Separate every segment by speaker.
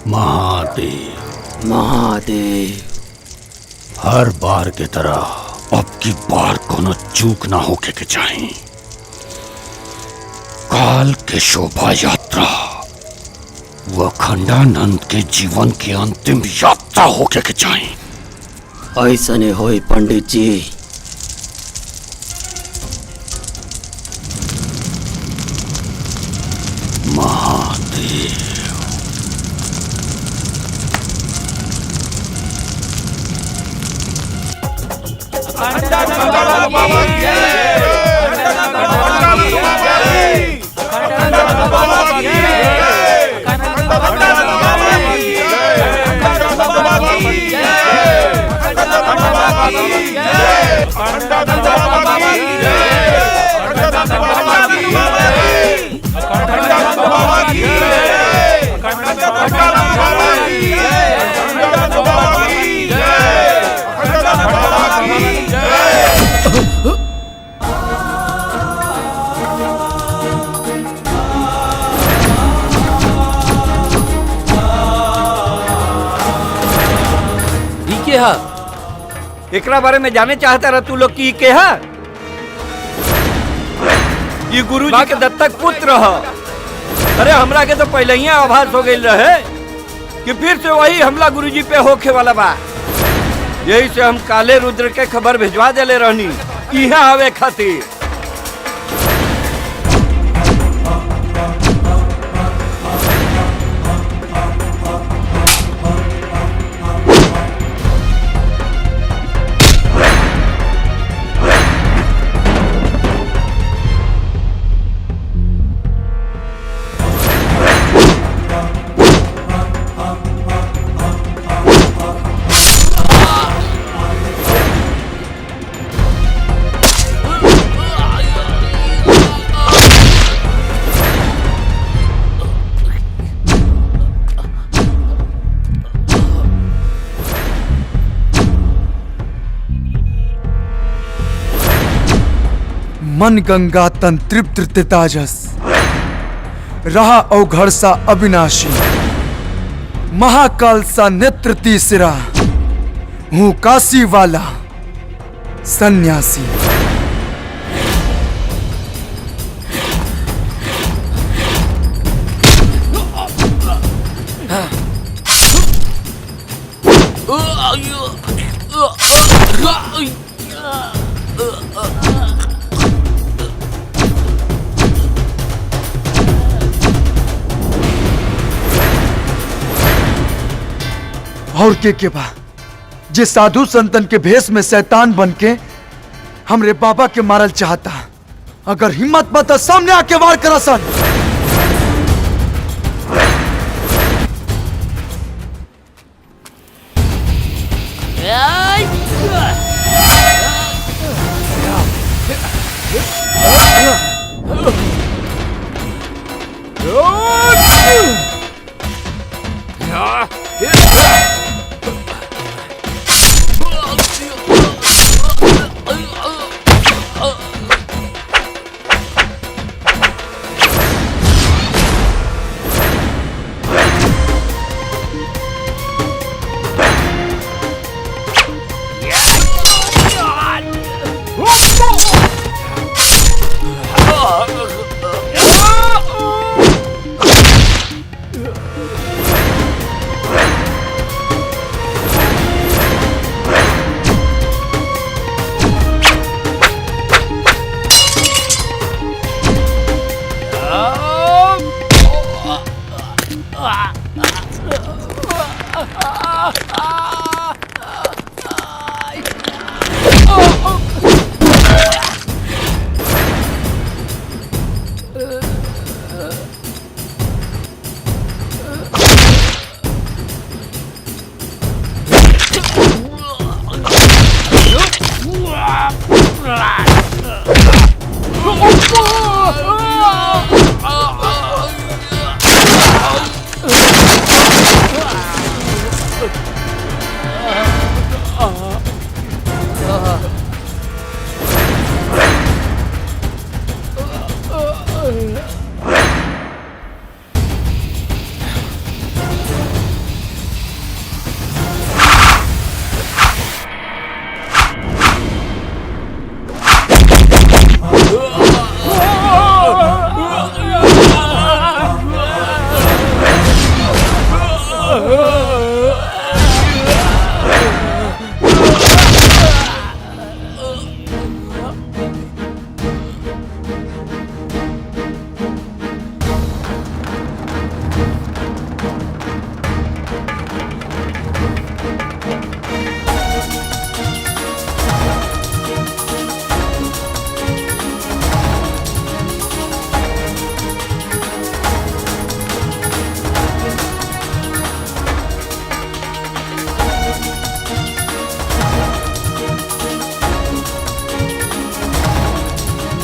Speaker 1: महादेव
Speaker 2: महादेव,
Speaker 1: हर बार की तरह अब की बार कोनो चूक ना होके के चाहिए। काल के शोभा यात्रा वो खंडानंद के जीवन की अंतिम यात्रा होके के चाहिए।
Speaker 2: ऐसने होई पंडित जी।
Speaker 1: महादेव
Speaker 3: एकरा बारे में जाने चाहता रहा तू लोग की के है? ये गुरुजी के दत्तक पुत्र है। अरे हमरा के तो पहले ही आभास हो गई रहे कि फिर से वही हमला गुरुजी पे होखे वाला बा। यही से हम काले रुद्र के खबर भिजवा देले रहनी यहाँ आवे खातिर।
Speaker 4: मन गंगा तन तृप्त तेजस रहा अवघड़ सा अविनाशी, महाकाल सा नेत्र तीसरा, हूँ काशी वाला सन्यासी। और के बा जे साधु संतन के भेष में शैतान बन के हमरे बाबा के मारल चाहता। अगर हिम्मत बता सामने आके वार करा सन।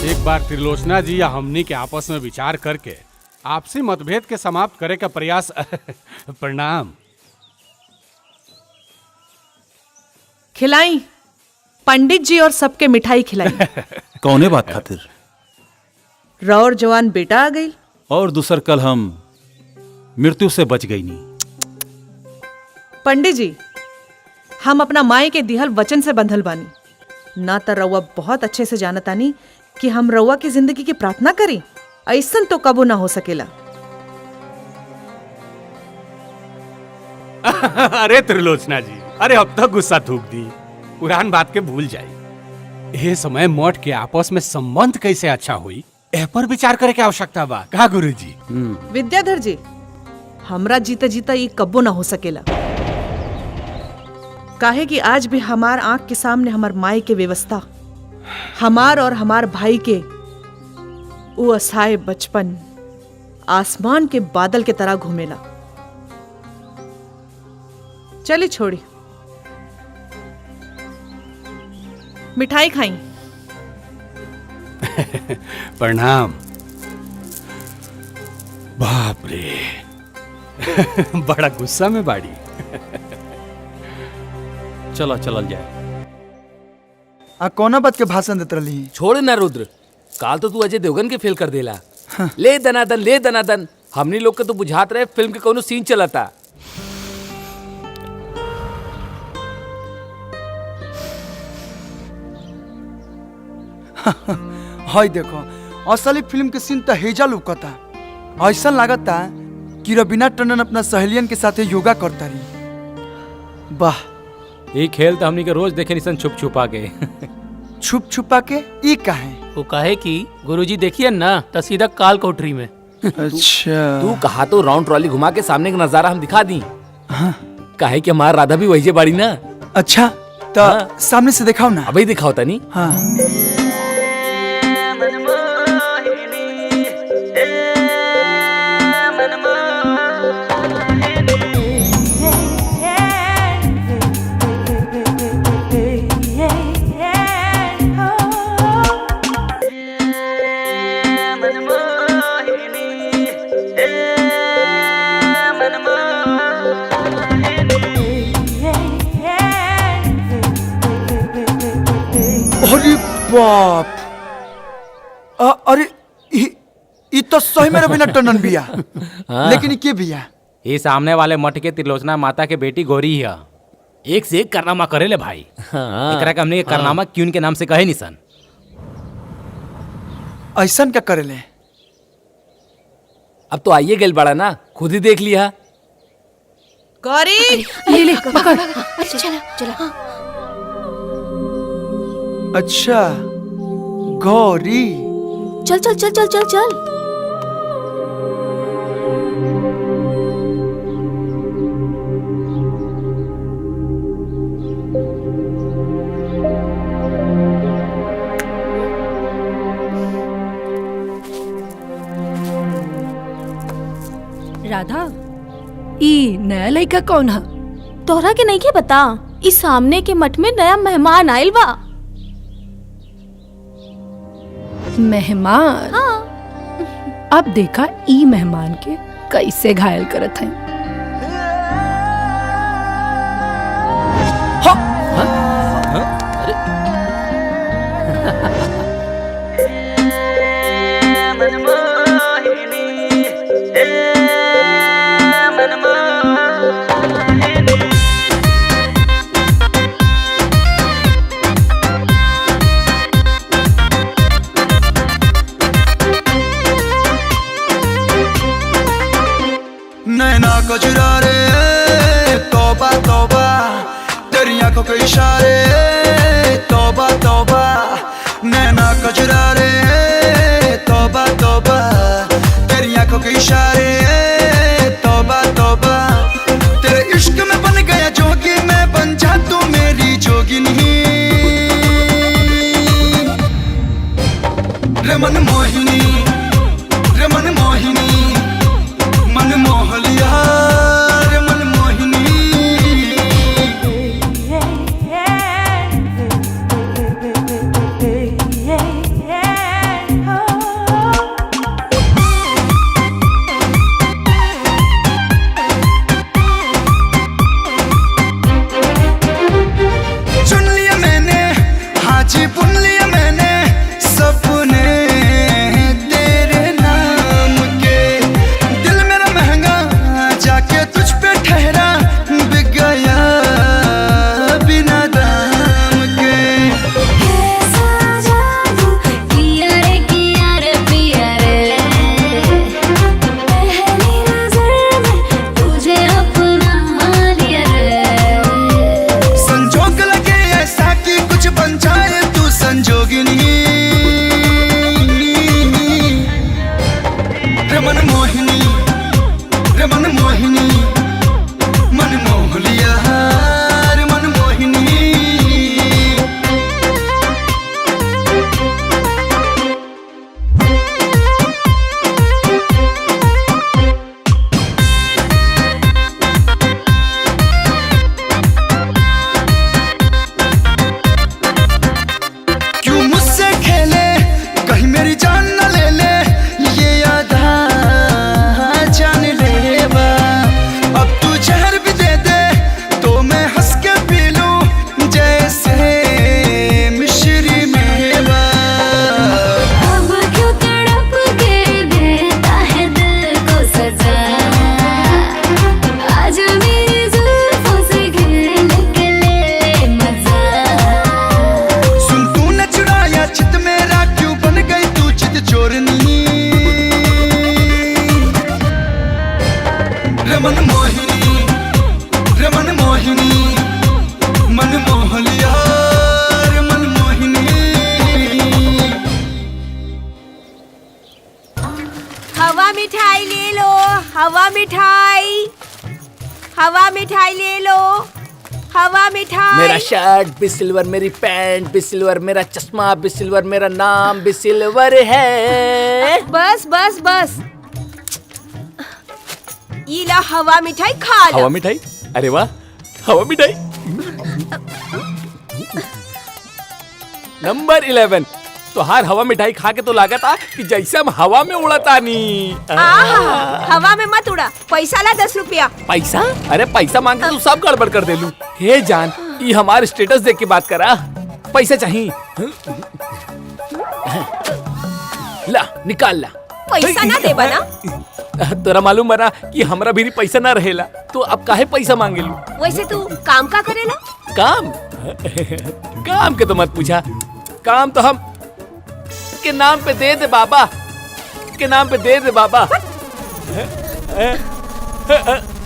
Speaker 5: एक बार त्रिलोचना जी या हमनी के आपस में विचार करके आपसी मतभेद के समाप्त करे का प्रयास प्रणाम।
Speaker 6: खिलाई पंडित जी और सबके मिठाई खिलाई।
Speaker 7: कौने बात खातिर?
Speaker 6: रौर जवान बेटा आ गई
Speaker 7: और दूसर कल हम मृत्यु से बच गई नी।
Speaker 6: पंडित जी, हम अपना माई के दिहल वचन से बंधल बानी। ना तो रउआ बहुत अच्छे से जानतानी कि हम रउआ की जिंदगी की प्रार्थना करी, ऐसन तो कबो ना हो सकेला।
Speaker 5: अरे त्रिलोचना जी, अरे अब तक गुस्सा थूक दी, पुरान बात के भूल जाई। ये समय मठ के आपस में संबंध कैसे अच्छा हुई ए पर विचार करे के आवश्यकता बा का गुरुजी?
Speaker 6: विद्याधर जी, हमरा जीते जीता ये कब्बो ना हो सकेला। काहे कि आज भी हमार आंख के सामने हमार माई के व्यवस्था, हमार और हमार भाई के वो असाए बचपन आसमान के बादल के तरह घूमेला। चली छोड़ी, मिठाई खाई।
Speaker 5: प्रणाम। बाप रे बड़ा गुस्सा में बाड़ी।
Speaker 7: चला चलल जाए।
Speaker 4: आ कौना बात के भाषण देत रही?
Speaker 8: छोड़ ना रुद्र, काल तो तू अजय देवगन के फेल कर देला। ले दनादन ले दनादन, हमनी लोग के तो बुझात रहे फिल्म के कोनो सीन चलता।
Speaker 4: हाय देखो, असली फिल्म के सीन तो हेजा लुकता। ऐसा लागता कि रवीना टंडन अपना सहेलियन के साथ योगा करता रही। वाह,
Speaker 8: ये खेल तो हमनी के रोज देखे निसन छुप छुपा के।
Speaker 4: छुप छुपा के ई काहे?
Speaker 9: वो कहे कि गुरुजी देखिए ना तो सीधा काल कोठरी में।
Speaker 4: अच्छा,
Speaker 8: तू कहा तो राउंड ट्रॉली घुमा के सामने का नजारा हम दिखा दी। काहे कि हमारा राधा भी वही बाड़ी ना।
Speaker 4: अच्छा तो सामने से दिखाओ ना।
Speaker 8: अभी दिखाओ तनी।
Speaker 4: हाँ, अरे बाप, अरे ये तो सही में रवीना टंडन बिया। लेकिन के बिया?
Speaker 9: ये सामने वाले मठ के त्रिलोचना माता के बेटी गौरी है। एक से एक कारनामा करे ले भाई। एकरा के हमने कारनामा क्यों के नाम से कहे निसन।
Speaker 4: ऐसन क्या करे ले?
Speaker 8: अब तो आइए गेल बड़ा ना, खुद ही देख लिया।
Speaker 6: गौरी,
Speaker 10: ले ले पकड़। अरे चला चला।
Speaker 4: अच्छा, गौरी।
Speaker 10: चल चल चल चल चल चल।
Speaker 11: राधा, ई नया लड़का कौन है?
Speaker 10: तोहरा के नहीं के बता, इस सामने के मठ में नया मेहमान आयल बा।
Speaker 11: मेहमान?
Speaker 10: हाँ।
Speaker 11: अब देखा ई मेहमान के कैसे घायल करत हैं।
Speaker 4: आंखों के इशारे तौबा तौबा, नैना कजरा रे तौबा तौबा, तेरी आंखों के इशारे तौबा तौबा, तेरे इश्क में बन गया जोगी मैं, बन जा तू मेरी जोगिनी। रे मन मोहिनी, रे मन मोहिनी, मन मोह लिया रे मन मोहिनी। चुन लिया मैंने, हाँ जी बुन लिया मैंने सपने तेरे नाम के, दिल मेरा महंगा जाके तुझ पे ठहरा, बिक गया बिना दाम के। संजोग लगे ऐसा कि कुछ बन जाए तू संजोगिनी। रे मन मोहिनी, रे मन मोहिनी, मन मोह लिया रे मन मोहिनी। क्यों मुझसे खेले कहीं मेरी जान न ले ले, ये आधा जान लेवा, अब तू जहर भी दे दे तो मैं हंस के पी लूं जैसे मिश्री मेवा। सुन तू न चुराया चित मेरा, क्यों बन गई तू चित चोरनी। रे मन मोहिनी, रे मन मोहिनी, मन मोह लिया रे मन मोहिनी।
Speaker 10: हवा मिठाई ले लो, हवा मिठाई, हवा मिठाई ले लो, हवा मिठाई।
Speaker 8: मेरा शर्ट भी सिल्वर, मेरी पैंट भी सिल्वर, मेरा चश्मा भी सिल्वर, मेरा नाम भी सिल्वर है।
Speaker 10: बस बस बस, ये ला हवा मिठाई खा लो।
Speaker 8: हवा मिठाई, अरे वाह, हवा मिठाई। नंबर 11, तो हर हवा मिठाई खा के तो लगा था कि जैसे हम हवा में उड़ता नहीं।
Speaker 10: आहा, हवा में मत उड़ा, पैसा ला 10 रुपया।
Speaker 8: पैसा? अरे पैसा मांग के तू सब गड़बड़ कर दे लू। हे जान, ये हमारे स्टेटस देख के बात करा, पैसा चाहिए। ला निकाल ला।
Speaker 10: पैसा ना देबा ना?
Speaker 8: तोरा मालूम बना कि हमरा भी पैसा ना रहेला, तो अब काहे पैसा मांगे लू?
Speaker 10: वैसे तू काम का करेला?
Speaker 8: काम? काम के तो मत पूछा, काम तो हम के नाम पे दे दे बाबा, के नाम पे दे दे बाबा।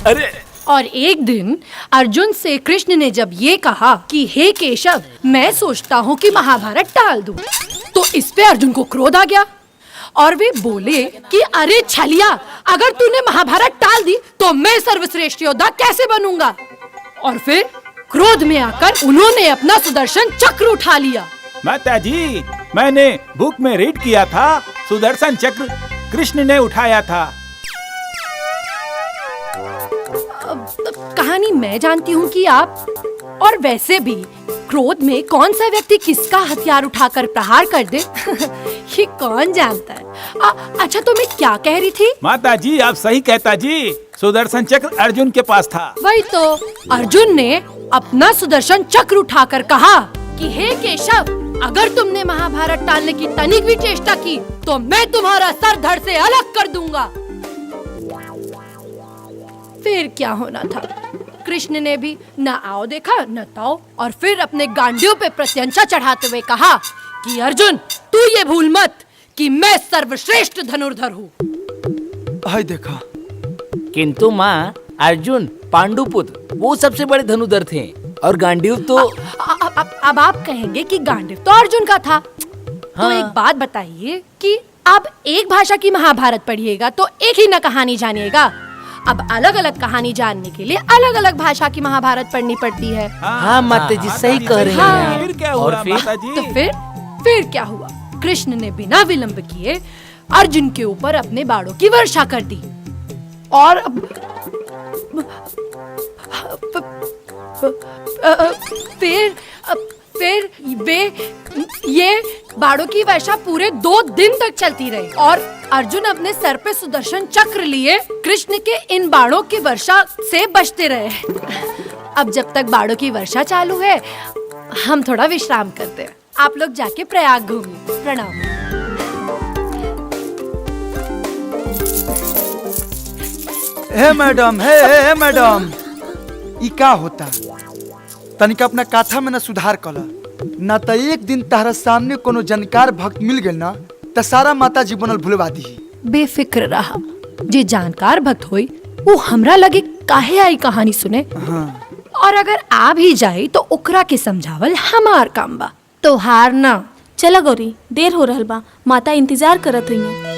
Speaker 8: अरे
Speaker 11: और एक दिन अर्जुन से कृष्ण ने जब ये कहा कि हे केशव, मैं सोचता हूँ कि महाभारत टाल दूं, तो इस पे अर्जुन को क्रोध आ गया और वे बोले कि अरे छलिया, अगर तूने महाभारत टाल दी तो मैं सर्वश्रेष्ठ योद्धा कैसे बनूंगा। और फिर क्रोध में आकर उन्होंने अपना सुदर्शन चक्र उठा लिया।
Speaker 12: माताजी, मैंने बुक में रीड किया था, सुदर्शन चक्र कृष्ण ने उठाया था।
Speaker 11: कहानी मैं जानती हूँ कि आप, और वैसे भी क्रोध में कौन सा व्यक्ति किसका हथियार उठाकर प्रहार कर दे ये कौन जानता है। अच्छा, तो मैं क्या कह रही थी?
Speaker 12: माताजी आप सही कहता जी, सुदर्शन चक्र अर्जुन के पास था।
Speaker 11: वही तो, अर्जुन ने अपना सुदर्शन चक्र उठाकर कहा कि हे केशव, अगर तुमने महाभारत टालने की तनिक भी चेष्टा की तो मैं तुम्हारा सर धड़ से अलग कर दूंगा। फिर क्या होना था, कृष्ण ने भी न आओ देखा न ताओ, और फिर अपने गांडियों पे प्रत्यंचा चढ़ाते हुए कहा कि अर्जुन, तू ये भूल मत कि मैं सर्वश्रेष्ठ धनुर्धर हूँ।
Speaker 4: हाय देखा,
Speaker 8: किंतु माँ, अर्जुन पांडुपुत्र वो सबसे बड़े धनुर्धर थे। और गांडीव तो
Speaker 11: अब आप कहेंगे कि गांडीव तो अर्जुन का था। तो एक बात बताइए कि आप एक भाषा की महाभारत पढ़िएगा तो एक ही न कहानी जानिएगा। अब अलग अलग कहानी जानने के लिए अलग अलग भाषा की महाभारत पढ़नी पड़ती है।
Speaker 8: हाँ माता जी सही कह रही हैं।
Speaker 12: फिर क्या
Speaker 8: और
Speaker 12: हुआ
Speaker 8: फिर?
Speaker 12: माता जी?
Speaker 11: तो फिर क्या हुआ? कृष्ण ने बिना विलंब किए अर्जुन के ऊपर अपने बाणों की वर्षा कर दी और फिर ये बाणों की वर्षा पूरे 2 दिन तक चलती रही और अर्जुन अपने सर पे सुदर्शन चक्र लिए कृष्ण के इन बाणों की वर्षा से बचते रहे। अब जब तक बाणों की वर्षा चालू है हम थोड़ा विश्राम करते हैं। आप लोग जाके प्रयाग घूमिए। प्रणाम।
Speaker 4: हे मैडम, हे मैडम, ई का होता? तनिक अपना काथा में न सुधार कला, न त एक दिन तारा सामने कोनो जानकार भक्त मिल गए ना त सारा माता जी बनल भुलवा दी।
Speaker 11: बेफिक्र रहा, जे जानकार भक्त होई वो हमरा लगे काहे आई कहानी सुने।
Speaker 4: हाँ।
Speaker 11: और अगर आ भी जाए तो ओकरा के समझावल हमार काम बा, तो हार ना।
Speaker 10: चला गौरी, देर हो रहल बा, माता इंतजार करत रही हैं।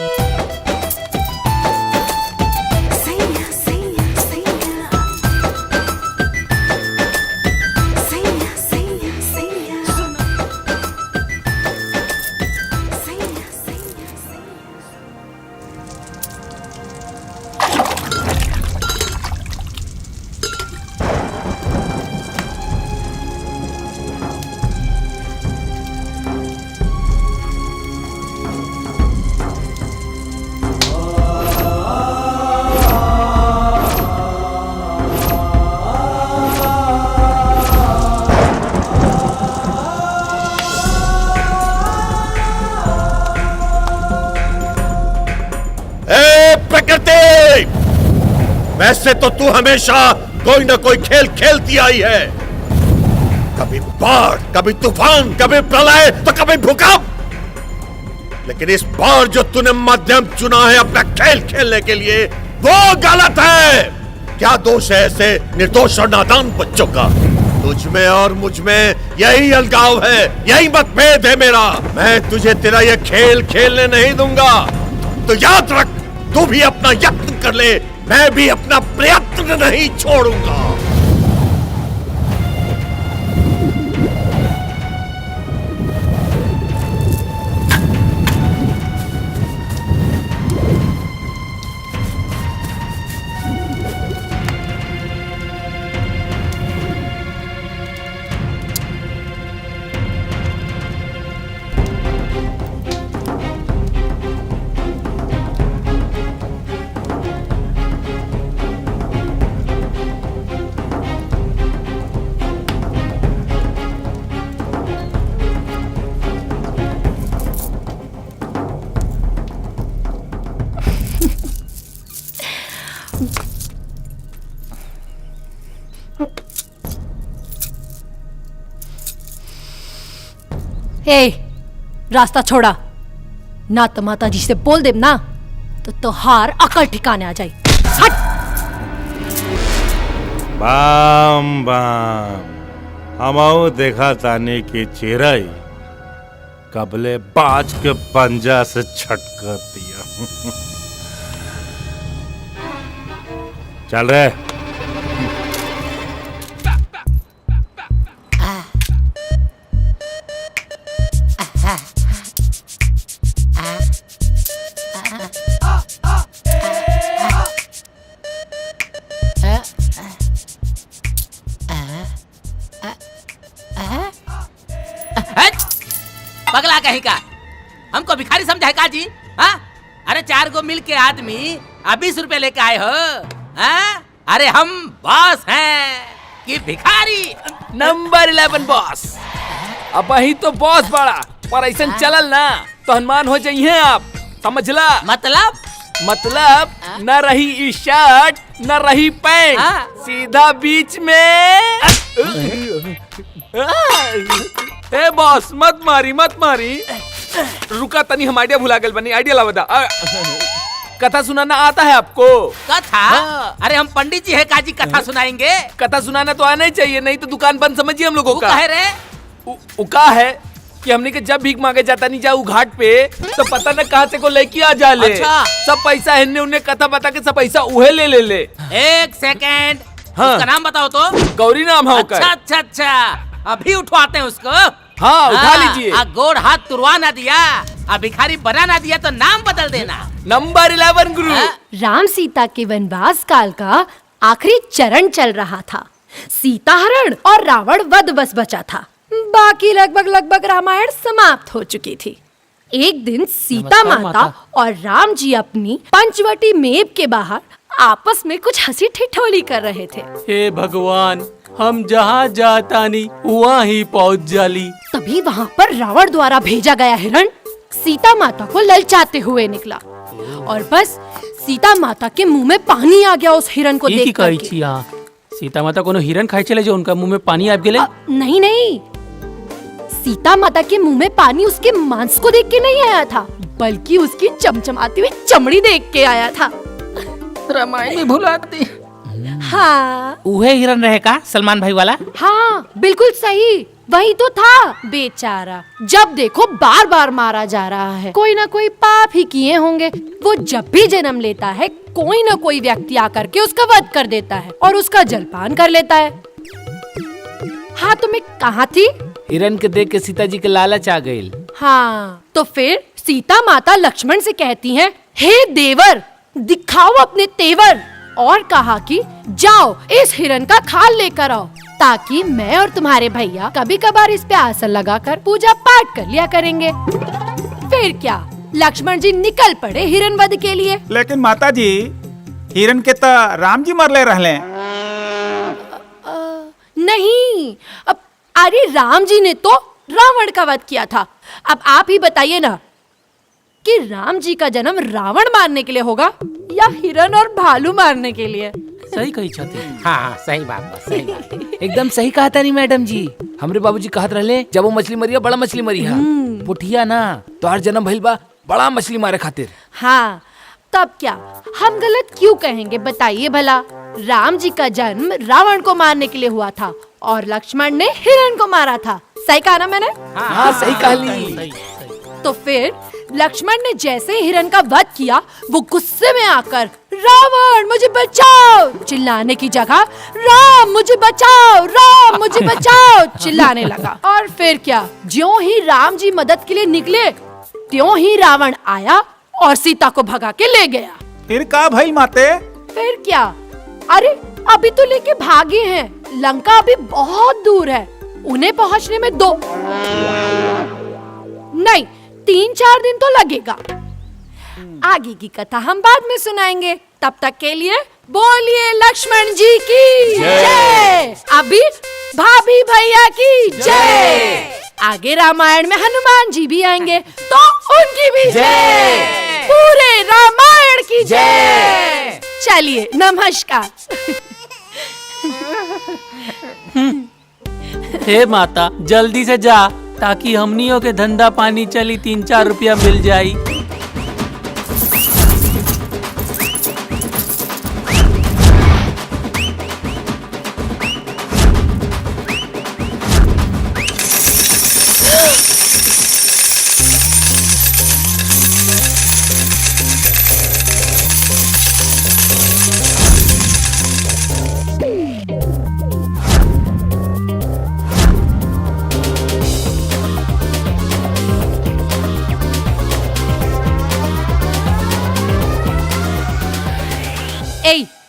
Speaker 1: वैसे तो तू हमेशा कोई ना कोई खेल खेलती आई है, कभी बाढ़, कभी तूफान, कभी प्रलय, तो कभी भूकंप। लेकिन इस बार जो तूने माध्यम चुना है अपना खेल खेलने के लिए वो गलत है। क्या दोष है ऐसे निर्दोष और नादान बच्चों का? तुझ में और मुझ में यही अलगाव है, यही मतभेद है मेरा। मैं तुझे तेरा ये खेल खेलने नहीं दूंगा। तो याद रख, तू भी अपना यत्न कर ले, मैं भी अपना प्रयत्न नहीं छोड़ूंगा।
Speaker 11: ए, रास्ता छोड़ा, ना तो माता जी से बोल देब ना तो तोहार अकल ठिकाने आ जाई। हट।
Speaker 7: बाम बाम, हमाओ देखा ताने की चिराई कबले बाज के पंजा से छटकर दिया। चल रहे।
Speaker 9: पगला कहीं का, हमको भिखारी समझा है का जी? हाँ? अरे 4 गो मिल के आदमी 20 रुपए लेके आए हो? हाँ? अरे हम बॉस हैं कि भिखारी?
Speaker 8: Number 11 boss. अब ही तो बॉस बड़ा, पर ऐसा चलल ना तो हनुमान हो जाइए आप, समझला? मतलब न रही ई शर्ट न रही पैंट, सीधा बीच में। ए बॉस, मत मारी। रुका तनी, हम आइडिया भुला गए बनी, आइडिया लावा दा। कथा सुनाना आता है आपको?
Speaker 9: कथा? अरे हम पंडित जी है काजी कथा सुनाएंगे?
Speaker 8: कथा सुनाना तो आना ही चाहिए, नहीं तो दुकान बंद समझिए हम लोगों का।
Speaker 9: है रे
Speaker 8: उका है कि हमने के जब भीख मांगे जाता नहीं जाऊ घाट पे तो पता न कहाँ से को लेके आ जा ले।
Speaker 9: अच्छा।
Speaker 8: सब पैसा हिन्ने उन्हें कथा बता के सब पैसा उहे ले।
Speaker 9: एक सेकेंड,
Speaker 8: हाँ।
Speaker 9: उसका नाम बताओ तो।
Speaker 8: गौरी नाम है
Speaker 9: अच्छा अच्छा अच्छा, अभी उठवाते हैं उसको।
Speaker 8: हाँ उठा लीजिए।
Speaker 9: गोड़ हाथ तुरवा ना दिया, भिखारी बना ना दिया तो नाम बदल देना।
Speaker 8: नंबर 11 गुरु।
Speaker 11: राम सीता के वनवास काल का आखिरी चरण चल रहा था। सीता हरण और रावण वध बस बचा था। बाकी लगभग रामायण समाप्त हो चुकी थी। एक दिन सीता माता और राम जी अपनी पंचवटी मेव के बाहर आपस में कुछ हंसी ठिठोली कर रहे थे।
Speaker 7: हे भगवान, हम जहाँ जाता नहीं वहाँ ही पहुँच जाली।
Speaker 11: तभी वहाँ पर रावण द्वारा भेजा गया हिरण सीता माता को ललचाते हुए निकला और बस सीता माता के मुंह में पानी आ गया उस हिरण को देख कर।
Speaker 7: सीता माता कोनो हिरण खाई चले जो उनका मुंह में पानी आ गए?
Speaker 11: नहीं, सीता माता के मुंह में पानी उसके मांस को देख के नहीं आया था, बल्कि उसकी चमचमाती हुई चमड़ी देख के आया था।
Speaker 9: रामायण में भुलाती।
Speaker 11: हाँ
Speaker 9: उहे हिरण रहेगा सलमान भाई वाला।
Speaker 11: हाँ बिल्कुल सही, वही तो था। बेचारा जब देखो बार बार मारा जा रहा है। कोई ना कोई पाप ही किए होंगे। वो जब भी जन्म लेता है कोई ना कोई व्यक्ति आकर के उसका वध कर देता है और उसका जलपान कर लेता है। हाँ तो मैं कहाँ थी?
Speaker 8: हिरण के देख के सीता जी के लालच आ गई।
Speaker 11: हाँ तो फिर सीता माता लक्ष्मण से कहती हैं, हे देवर दिखाओ अपने तेवर, और कहा कि जाओ इस हिरण का खाल लेकर आओ ताकि मैं और तुम्हारे भैया कभी कभार इस पे आसन लगाकर पूजा पाठ कर लिया करेंगे। फिर क्या, लक्ष्मण जी निकल पड़े हिरण वध के लिए।
Speaker 12: लेकिन माता जी, हिरण के तो राम जी मरले रहले।
Speaker 11: नहीं, अब अरे राम जी ने तो रावण का वध किया था। अब आप ही बताइए ना कि राम जी का जन्म रावण मारने के लिए होगा या हिरण और भालू मारने के लिए?
Speaker 7: सही कही छथी।
Speaker 8: हाँ सही बात, सही बात। एकदम सही कहा था नहीं मैडम जी। हमरे बाबूजी कहत रहले जब वो मछली मरिया बड़ा मछली मरिया पुठिया ना तो हर जन्म भइल बा बड़ा मछली मारे खातिर।
Speaker 11: हाँ तब क्या, हम गलत क्यों कहेंगे बताइए भला। राम जी का जन्म रावण को मारने के लिए हुआ था और लक्ष्मण ने हिरण को मारा था। सही कहा ना मैंने?
Speaker 8: हाँ सही कहली।
Speaker 11: तो फिर लक्ष्मण ने जैसे ही हिरण का वध किया वो गुस्से में आकर रावण मुझे बचाओ चिल्लाने की जगह राम मुझे बचाओ, राम मुझे बचाओ चिल्लाने लगा। और फिर क्या, ज्यों ही राम जी मदद के लिए निकले त्यों ही रावण आया और सीता को भगा के ले गया।
Speaker 12: फिर का भाई माते?
Speaker 11: फिर क्या, अरे अभी तो लेके भागे हैं, लंका अभी बहुत दूर है, उन्हें पहुंचने में 3-4 दिन तो लगेगा। आगे की कथा हम बाद में सुनाएंगे, तब तक के लिए बोलिए लक्ष्मण जी की जय। अभी भाभी भैया की जय। आगे रामायण में हनुमान जी भी आएंगे तो उनकी भी जय। पूरे रामायण की जय। चलिए नमस्कार।
Speaker 7: हे माता, जल्दी से जा ताकि हमनियों के धंधा पानी चली, 3-4 रुपया मिल जाई।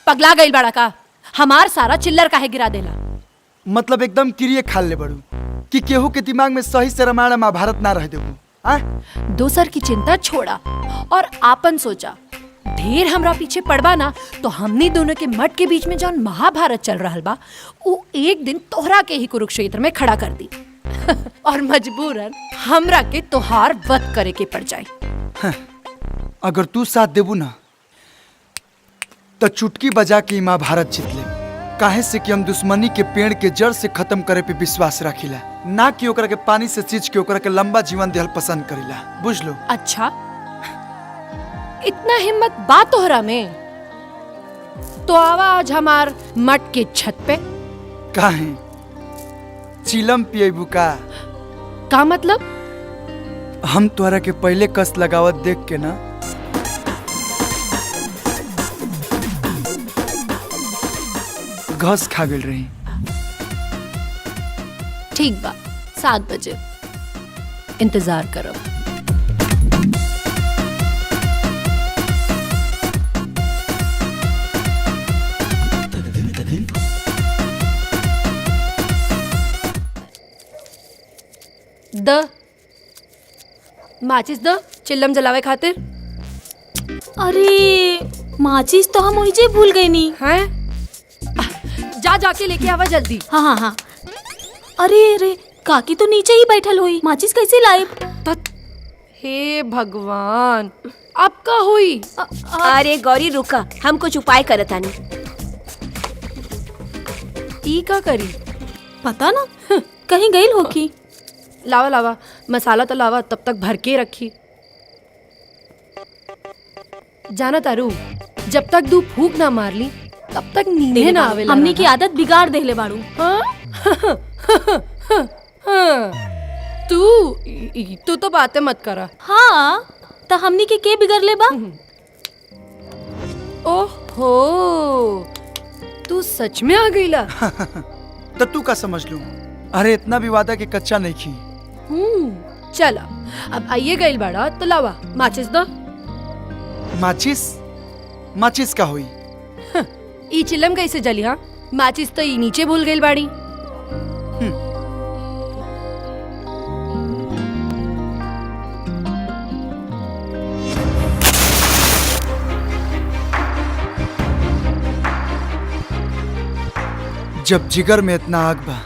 Speaker 11: पगला गई बड़ा का, हमार सारा चिल्लर काहे गिरा देला?
Speaker 4: मतलब एकदम क्रिए खाल ले बड़ू कि केहू के दिमाग में सही से रामायण महाभारत ना रह देबू।
Speaker 11: दोसर की चिंता छोड़ा और आपन सोचा। ढेर हमरा पीछे पड़बा ना तो हमनी दोनों के मठ के बीच में जौन महाभारत चल रहा बा वो एक दिन तोहरा के ही कुरुक्षेत्र में खड़ा कर दी और मजबूरन हमरा के तोहार वध करे के पड़ जाए।
Speaker 4: अगर तू साथ देबू ना तो चुटकी बजा के महाभारत जीत ले। काहे से कि हम दुश्मनी के पेड़ के जड़ से खत्म करे पे विश्वास रखिला, ना कि ओकरा के पानी से सींच के ओकरा के लंबा जीवन देहल पसंद करिला। बुझ लो।
Speaker 11: अच्छा इतना हिम्मत बा तोहरा में तो आवा आज हमार मठ के छत पे।
Speaker 4: काहे चिलम पिएबू का?
Speaker 11: का मतलब?
Speaker 4: हम तोहरा के पहले कस लगावत देख के ना घस खा गई रही।
Speaker 11: ठीक बा, 7 बजे इंतजार करो। द माचिस द चिल्लम जलावे खातिर।
Speaker 10: अरे माचिस तो हम वही भूल गए नी।
Speaker 11: हैं? जा जाके लेके आवा जल्दी।
Speaker 10: हाँ हाँ हाँ। अरे अरे काकी तो नीचे ही बैठल हुई, माचिस कैसे लाए?
Speaker 11: हे भगवान, अब का हुई?
Speaker 13: अरे गौरी रुका, हम कुछ उपाय करत आनी।
Speaker 11: ई का करी?
Speaker 10: पता ना, कहीं गई होगी।
Speaker 11: लावा लावा मसाला तो लावा, तब तक भर के रखी। जाना तारू, जब तक दू फूक ना मार ली तब तक नींदे ना आवे।
Speaker 10: हमने की आदत बिगाड़ देले बाड़ू।
Speaker 11: तू तो बातें मत करा।
Speaker 10: हाँ तो हमनी के बिगड़ ले बा?
Speaker 11: ओहो, तू सच में आ गईला।
Speaker 4: तो तू का समझ लू? अरे इतना भी वादा के कच्चा नहीं खी।
Speaker 11: चला अब आइए गईल बड़ा तो लावा माचिस दो।
Speaker 4: माचिस? माचिस का हुई?
Speaker 11: ई चिलम कैसे जली? हाँ माचिस तो ई नीचे भूल गईल बाड़ी।
Speaker 4: जब जिगर में इतना आग बा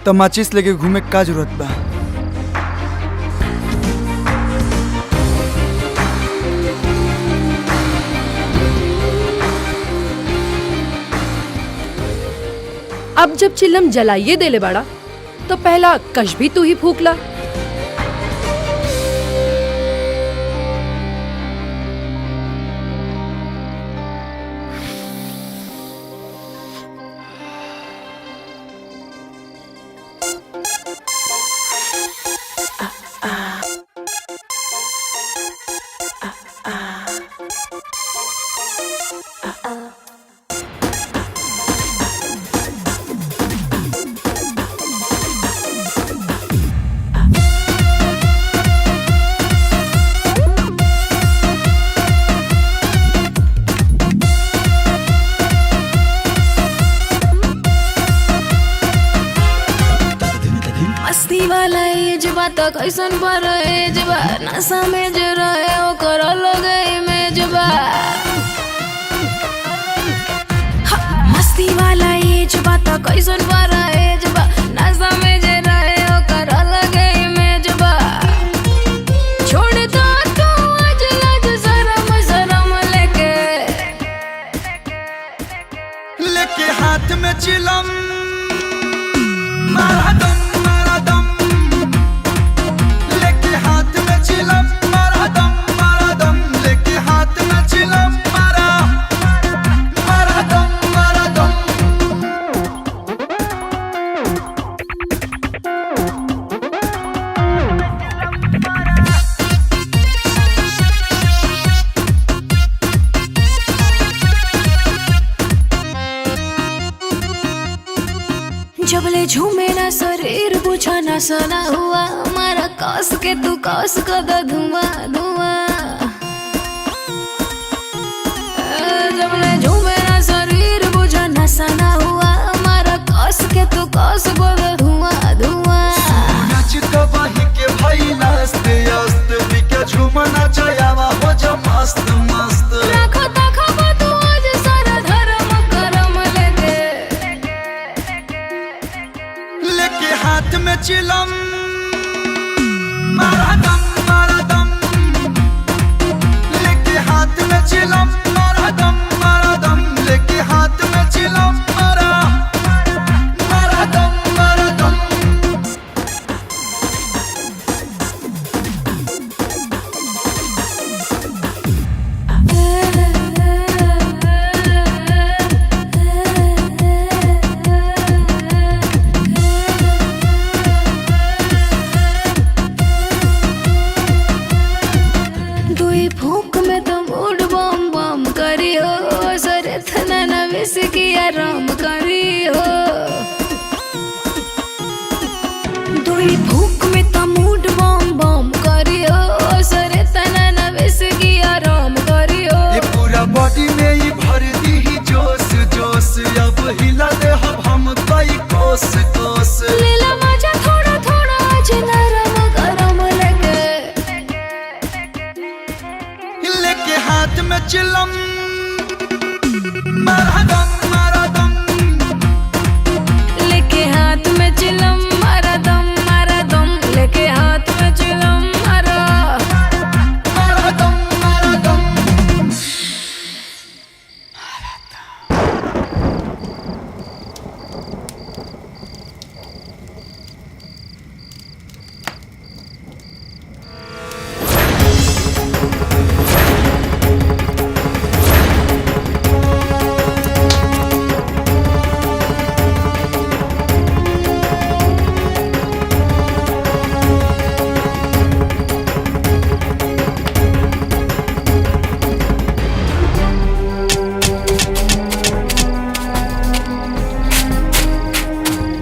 Speaker 4: तो माचिस लेके घूमे का जरूरत बा?
Speaker 11: अब जब चिल्लम जलाइए देले बाड़ा तो पहला कश भी तू ही फूकला।
Speaker 10: तो कैसन पर एजबा नशा में जो रहे ओकर अलग इमेजबा। मस्ती वाला एजबा तो कैसन पर एजबा नशा में जो रहे ओकर अलग इमेजबा। छोड़ दो तू आज लाज शरम शरम
Speaker 4: लेके हाथ में चिलम मारा दम
Speaker 10: जबले झूमे ना शरीर बुझा ना सना हुआ हमारा कस के तू कस कर दो धुआं धुआं। जबले झूमे ना शरीर बुझा ना सना हुआ हमारा कस के तू कस कर दो धुआं धुआं।
Speaker 4: नाच तो बाही के भाई नाचते अस्त बिके झूमना चायावा हो जा मस्त मस्त।
Speaker 10: रखो तखो तू आज सारा धर्म करम
Speaker 4: लेके हाथ में चिलम मारा दम
Speaker 10: भूख में तो मूड बम बम करी हो सरे थना ना विस की आराम करी हो दुई भूख में तो मूड बम बम करी हो सरे थना ना विस की आराम करी हो
Speaker 4: ये पूरा बॉडी में ही भर दी ही जोश जोश अब हिला दे हम कई कोस कोस
Speaker 10: लीला मजा थोड़ा थोड़ा आज नरम गरम
Speaker 4: लेके हाथ में चिलम मारा दम
Speaker 10: लेके हाथ में चिलम मारा दम लेके हाथ में चिलम मारा
Speaker 4: दम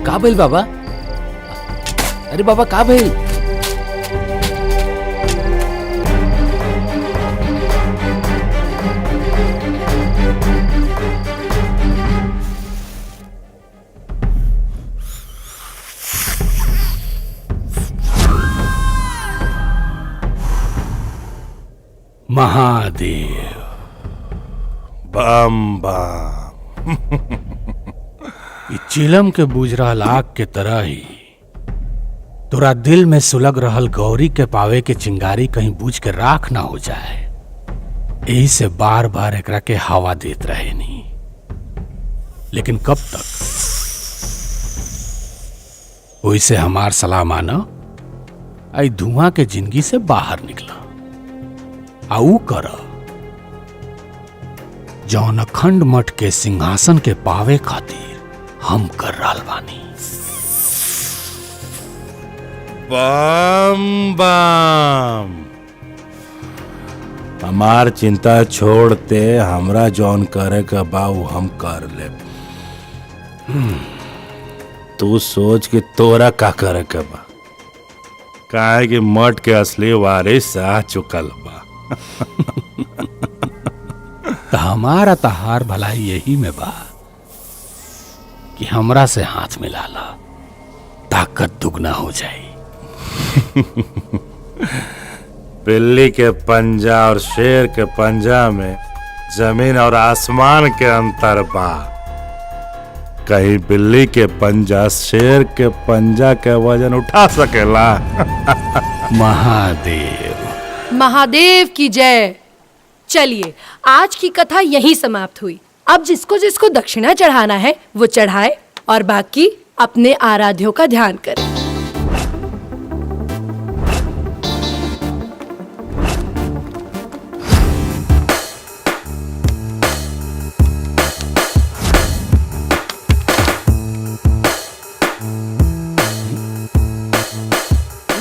Speaker 8: का भइल बाबा? अरे बाबा का भइल?
Speaker 5: महादेव
Speaker 1: बम बम।
Speaker 5: ई चिलम के बुझ रहल आग के तरह ही तोरा दिल में सुलग रहल गौरी के पावे के चिंगारी कहीं बुझ के राख ना हो जाए, यही से बार बार एकरा के हवा देत रहे नहीं। लेकिन कब तक? ओइसे हमार सलाह माना, आई धुआं के जिंदगी से बाहर निकला आऊ कर जौन अखंड मठ के सिंहासन के पावे खातिर हम कर रहल बानी।
Speaker 1: बम बम। हमार चिंता छोड़ते हमरा जौन करे का बाऊ हम कर ले। तू सोच कि तोरा का करे का बा, काहे कि मठ के असली वारिस आ चुकल बा।
Speaker 5: हमारा तहार भलाई यही में बा कि हमरा से हाथ मिला ला, ताकत दुगना हो जाए।
Speaker 1: बिल्ली के पंजा और शेर के पंजा में जमीन और आसमान के अंतर बा। कहीं बिल्ली के पंजा शेर के पंजा के वजन उठा सकेला?
Speaker 5: महादेव
Speaker 11: महादेव की जय। चलिए आज की कथा यहीं समाप्त हुई। अब जिसको जिसको दक्षिणा चढ़ाना है वो चढ़ाए और बाकी अपने आराध्यों का ध्यान करें।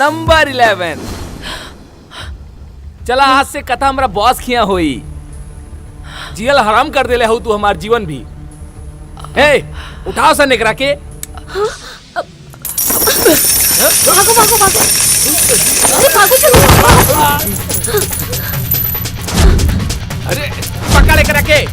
Speaker 8: नंबर 11। चला आज से कथा हमरा बॉस खिया होई। जियल हराम कर देले हो तू हमार जीवन भी। हे उठाओ सा निकरा के।
Speaker 10: भागो भागो भागो अरे भागो चलो।
Speaker 8: अरे पक्का लेकर रखे।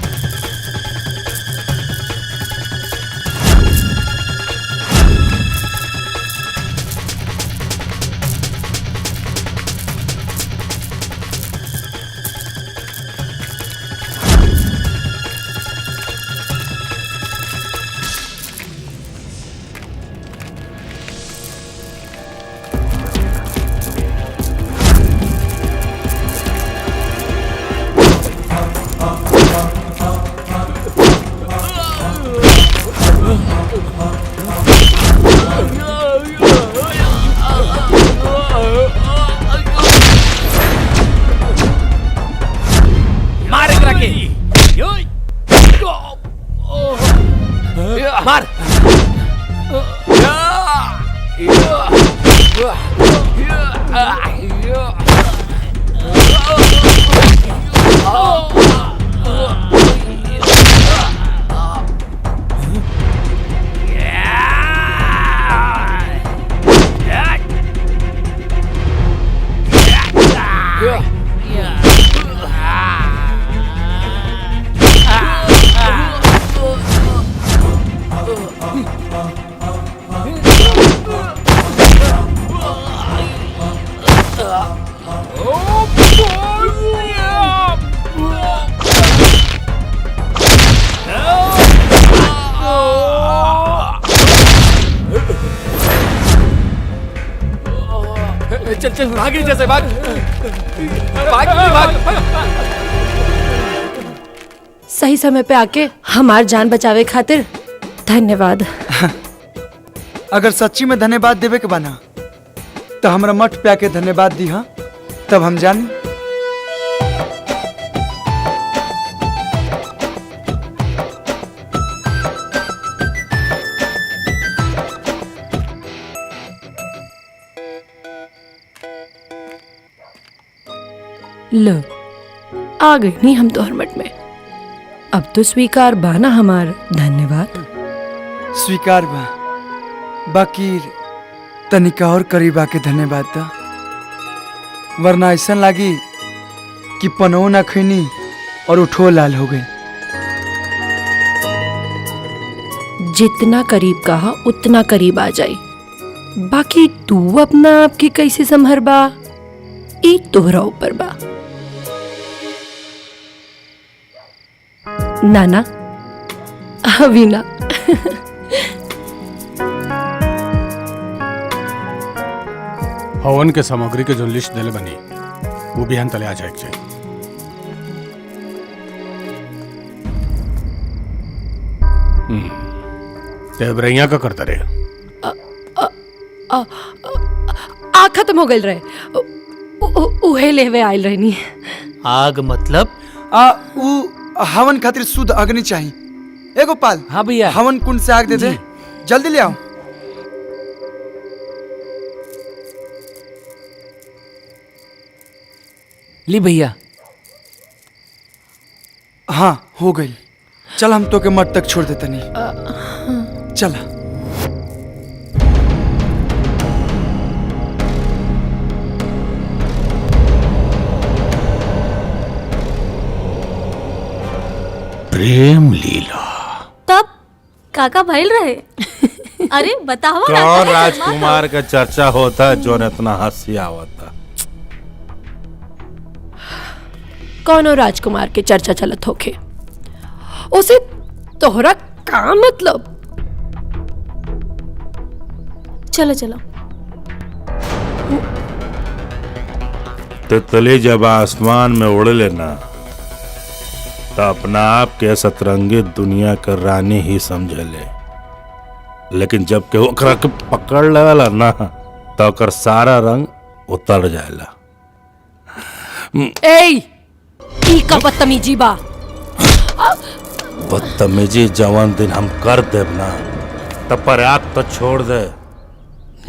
Speaker 8: मार। चल भागे जैसे भाग भाग भाग।
Speaker 11: सही समय पे आके हमार जान बचावे खातिर धन्यवाद।
Speaker 4: अगर सच्ची में धन्यवाद देवे के बना तो हमरा मठ पे आके धन्यवाद दी। हाँ तब हम जानी।
Speaker 11: लो आ गई नहीं हम तोहर मठ में। अब तो स्वीकार बाना हमार धन्यवाद।
Speaker 4: स्वीकार बा, बाकी तनिका और करीब आके धन्यवाद दा, वरना ऐसा लागी कि पनो ना खैनी और उठो लाल हो गई।
Speaker 11: जितना करीब कहा उतना करीब आ जाई, बाकी तू अपना आप के कैसे संभरबा ई तोहरा ऊपर बा। नाना अभी ना।
Speaker 5: हवन के सामग्री के जो लिस्ट दिले बनी वो बिहान तले आ जाए चाहिए। देवरैया का करता रहे
Speaker 11: आ खत्म हो गई रहे, उहे लेवे आयल रहनी।
Speaker 9: आग मतलब
Speaker 4: हवन खातिर शुद्ध अग्नि चाहिए। ए गोपाल।
Speaker 8: हाँ भैया।
Speaker 4: हवन कुंड से आग दे दे, जल्दी ले आओ।
Speaker 8: ली भैया।
Speaker 4: हाँ हो गई। चल हम तो के मठ तक छोड़ देते नहीं। चला।
Speaker 5: प्रेम लीला
Speaker 13: तब काका भइल रहे। अरे बताओ
Speaker 1: कौन राजकुमार का चर्चा होता जो इतना हंसी आवता।
Speaker 11: कौनो राजकुमार के चर्चा चलत होखे, उसे तोहरा का मतलब।
Speaker 13: चलो चलो।
Speaker 1: तितली जब आसमान में उड़ लेना तो अपना आप के सतरंगी दुनिया का रानी ही समझ ले, लेकिन जब के ओकरा के पकड़ लेला ना तो ओकर सारा रंग उतर जाएला।
Speaker 11: ई का बदतमीजी बा।
Speaker 1: बदतमीजी जवान दिन हम कर देब ना तब पर आग तो छोड़ दे,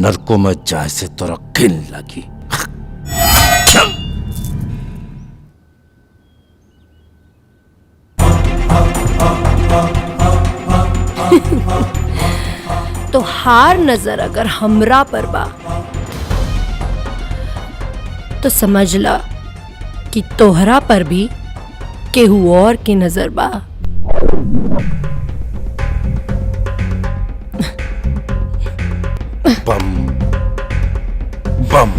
Speaker 1: नरकों में जाए से तोरा घिन लगी।
Speaker 11: तो हार नजर अगर हमरा पर बा तो समझ ला कि तोहरा पर भी केहू और की नजर बा।
Speaker 1: बम बम।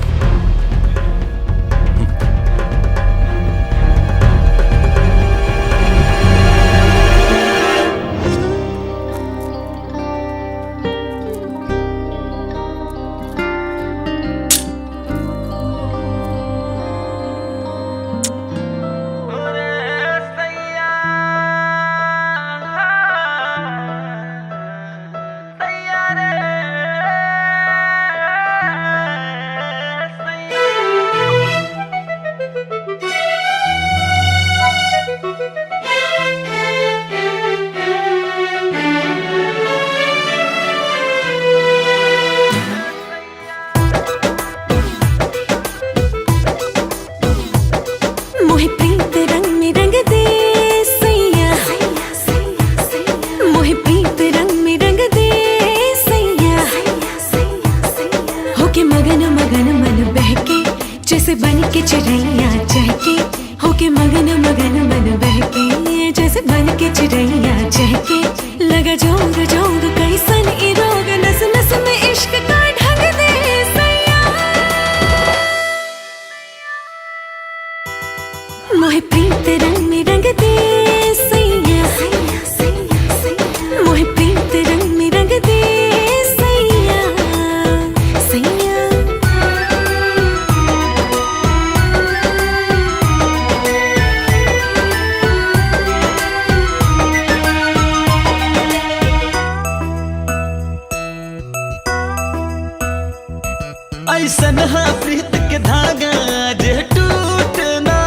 Speaker 4: ऐसन हा प्रीत के धागा जे टूटना,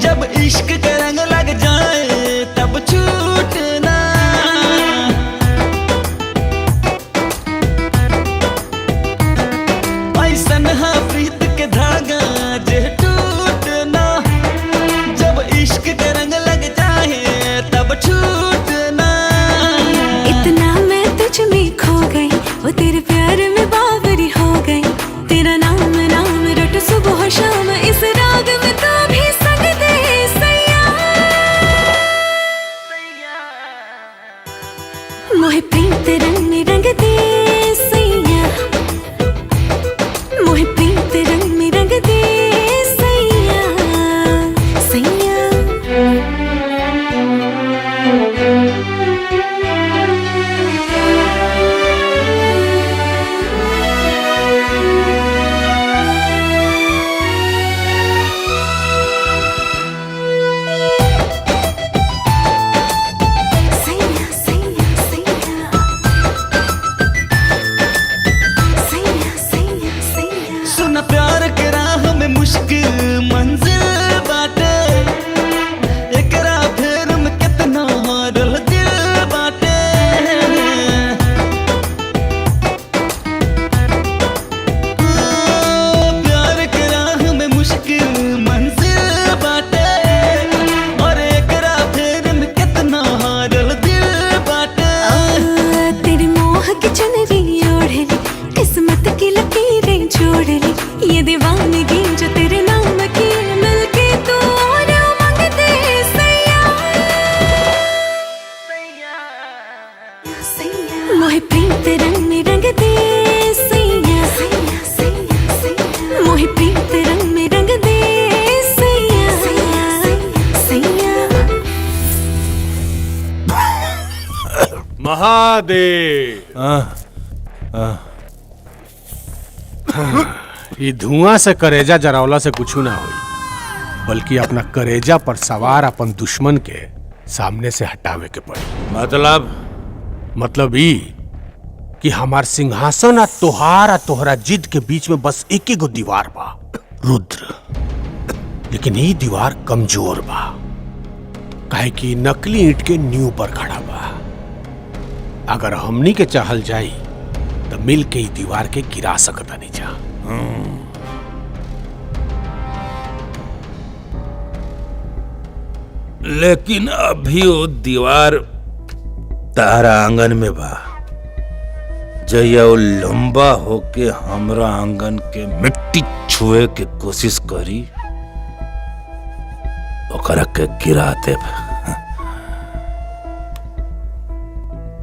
Speaker 4: जब इश्क के रंग लग जाए तब छूटना। ऐसन हा प्रीत के धागा जे टूटना, जब इश्क के रंग लग जाए तब छूटना।
Speaker 10: इतना मैं तुझ में खो गई, वो तेरे प्यार में बावरी हो गई। तेरा नाम नाम रट सुबह शाम, इस राग में तो भी संग दे सैया। मोहे प्रीत रंग में रंग दे सैया, मोहे प्रीत रंग में रंग दे सैया, सैया।
Speaker 4: सुना प्यार के राह में मुश्किल मंजिल बाटे, एकरा फेर में कितना हारल दिल बाटे। प्यार के राह में मुश्किल मंजिल बाटे, और एकरा फेर में कितना हारल दिल बाटे।
Speaker 10: तेरी मोह की चुनरी ओढ़ ली, किस्मत की लकीरें जोड़ ली। ये दीवानगी जो तेरे नाम की, मिलके तू और उमंग दे सैया, सैया। मोहे प्रीत रंग में रंग दे सैया, मोहे प्रीत रंग में रंग दे सैया, सैया।
Speaker 5: महादेव। ये धुआं से करेजा जरावला से कुछ ना होई, बल्कि अपना करेजा पर सवार अपन दुश्मन के सामने से हटावे के पड़ी। मतलब ई कि हमार सिंहासन आ तोहरा जिद के बीच में बस एक ही गो दीवार बा, रुद्र। लेकिन ये दीवार कमजोर बा, काहे कि नकली ईंट के नींव पर खड़ा बा। अगर हमनी के चाहल जाई तो मिल के ही दीवार के गिरा सकता नहीं जा।
Speaker 14: लेकिन अभी वो दीवार तारा आंगन में बा, जया वो लंबा होके हमरा आंगन के मिट्टी छुए के कोशिश करी, ओकरा के गिरा देब।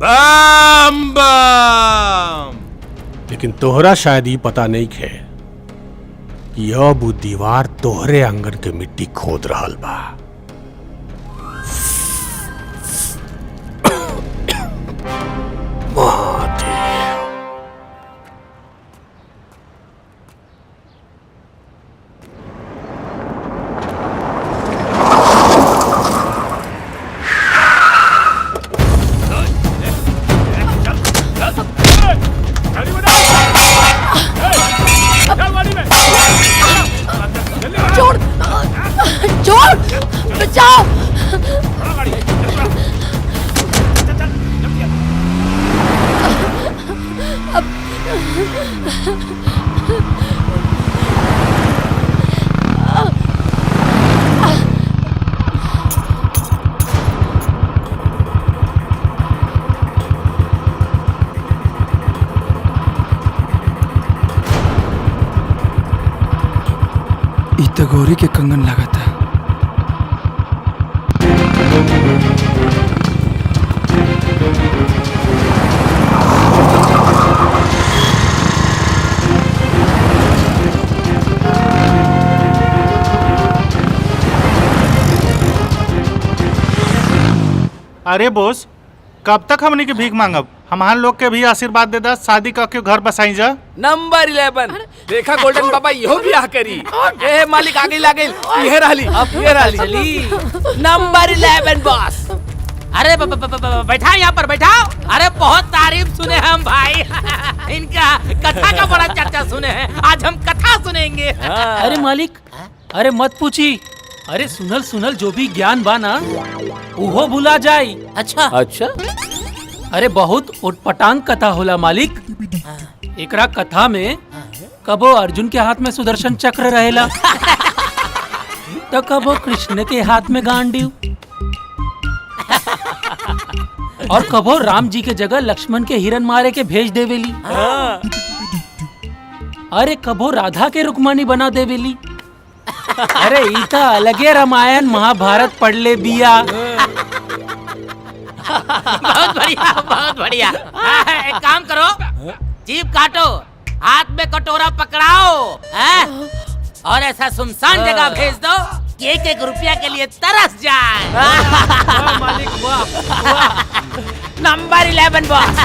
Speaker 14: बम बम।
Speaker 5: लेकिन तोहरा शायद ये पता नहीं है कि अब वो दीवार तोहरे आंगन के मिट्टी खोद रहल बा।
Speaker 11: छोड़, छोड़, बचाओ।
Speaker 15: गौरी के कंगन लगा था।
Speaker 12: अरे बोस, कब तक हमनी के भीख मांगब? हमार लोग के भी आशीर्वाद दे दा, शादी करके घर बसाई जा।
Speaker 8: नंबर 11 देखा गोल्डन बाबा इहो ब्याह करी। ए मालिक आगे लागे ये रहली, अब ये रहली। Number 11 boss.
Speaker 9: अरे बैठाओ यहाँ पर बैठाओ। अरे बहुत तारीफ सुने हम भाई इनका कथा का बड़ा चर्चा सुने हैं, आज हम कथा सुनेंगे।
Speaker 7: अरे मालिक, अरे मत पूछी। अरे सुनल सुनल जो भी ज्ञान बा ना वो भुला जाई।
Speaker 9: अच्छा
Speaker 3: अच्छा
Speaker 7: अरे बहुत उटपटांग कथा होला मालिक। एकरा कथा में कबो अर्जुन के हाथ में सुदर्शन चक्र रहेला तो कबो कृष्ण के हाथ में गांडीव और कबो राम जी के जगह लक्ष्मण के हिरन मारे के भेज देवेली। अरे कबो राधा के रुक्मणी बना देवेली। अरे इता अलगे रामायण महाभारत पढ़ ले बिया।
Speaker 9: बहुत बढ़िया बहुत बढ़िया। एक काम करो, जीभ काटो, हाथ में कटोरा पकड़ाओ और ऐसा सुनसान जगह भेज दो कि एक एक रुपया के लिए तरस जाए।
Speaker 3: मालिक वाह
Speaker 9: नंबर 11 बॉस।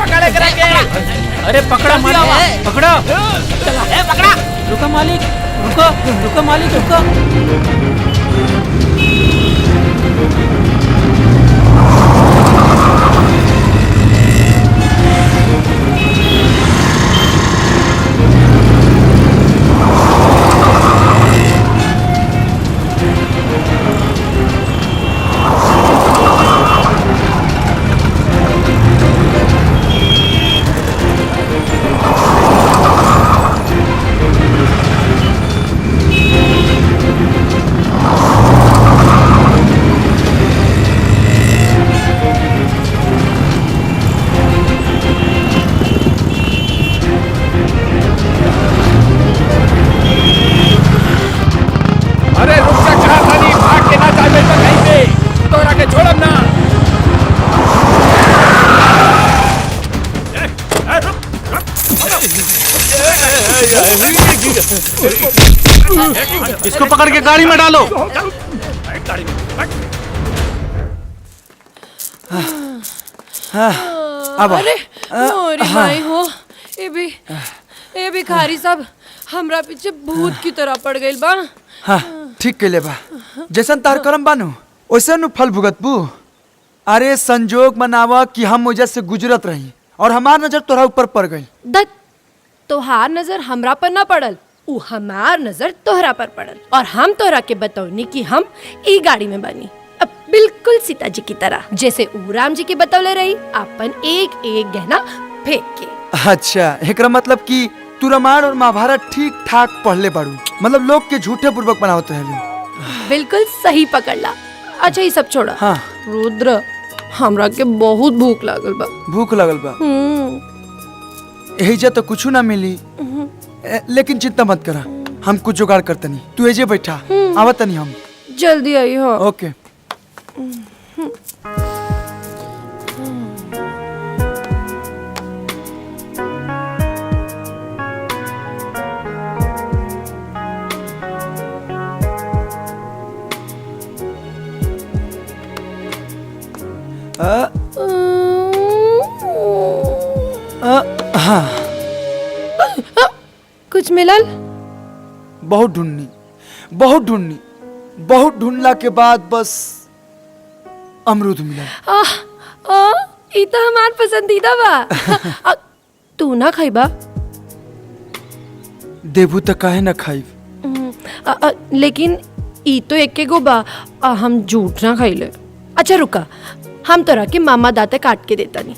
Speaker 7: पकड़ करेंगे। अरे पकड़ा मालिक, पकड़ा
Speaker 9: पकड़ा।
Speaker 7: रुको मालिक, रुको रुको मालिक, रुको।
Speaker 12: इसको पकड़ के गाड़ी में डालो।
Speaker 11: अब अरे मोरी माई हो, ए भिखारी सब हमरा पीछे भूत की तरह पड़ गइल बा।
Speaker 15: हाँ ठीक के ले बा, जैसन तार करम बानू वैसे नु फल भुगतबू। अरे संजोग मनावा कि हम वजह से गुजरत रही और हमार नजर तोरा ऊपर पड़ गई।
Speaker 11: दत्त तोहार नजर हमरा पर न पड़ल, उ हमार नजर तोहरा पर पड़ल और हम तोहरा के बतौनी कि हम ई गाड़ी में बनी, अब बिल्कुल सीता जी की तरह, जैसे उ राम जी के बतौले रही अपन एक एक गहना फेंक के।
Speaker 15: अच्छा एकरा मतलब कि तू रामायण और महाभारत ठीक ठाक पढ़ले बाड़ू, मतलब लोग के झूठे पूर्वक बनावत रहली।
Speaker 11: बिल्कुल सही पकड़ला। अच्छा ये सब छोड़ा।
Speaker 15: हाँ
Speaker 11: रुद्र हमरा के बहुत भूख लागल बा।
Speaker 15: भूख लगल बा? एहिजा तो कुछ ना मिली, लेकिन चिंता मत करा, हम कुछ जुगाड़ करतनी। तू एजे बैठा, आवतनी हम।
Speaker 11: जल्दी आई हो।
Speaker 15: ओके। हाँ
Speaker 11: कुछ मिलल?
Speaker 15: बहुत ढूंढनी, बहुत ढूंढनी, बहुत ढूंढला के बाद बस अमरूद मिला।
Speaker 11: ई तो हमार पसंदीदा बा। तू ना खाइबा?
Speaker 15: देबू तो काहे न खाई।
Speaker 11: लेकिन ई तो एक गो बा, हम झूठ ना खाइले। अच्छा रुका, हम तोरा के मामा दाते काट के देता नहीं।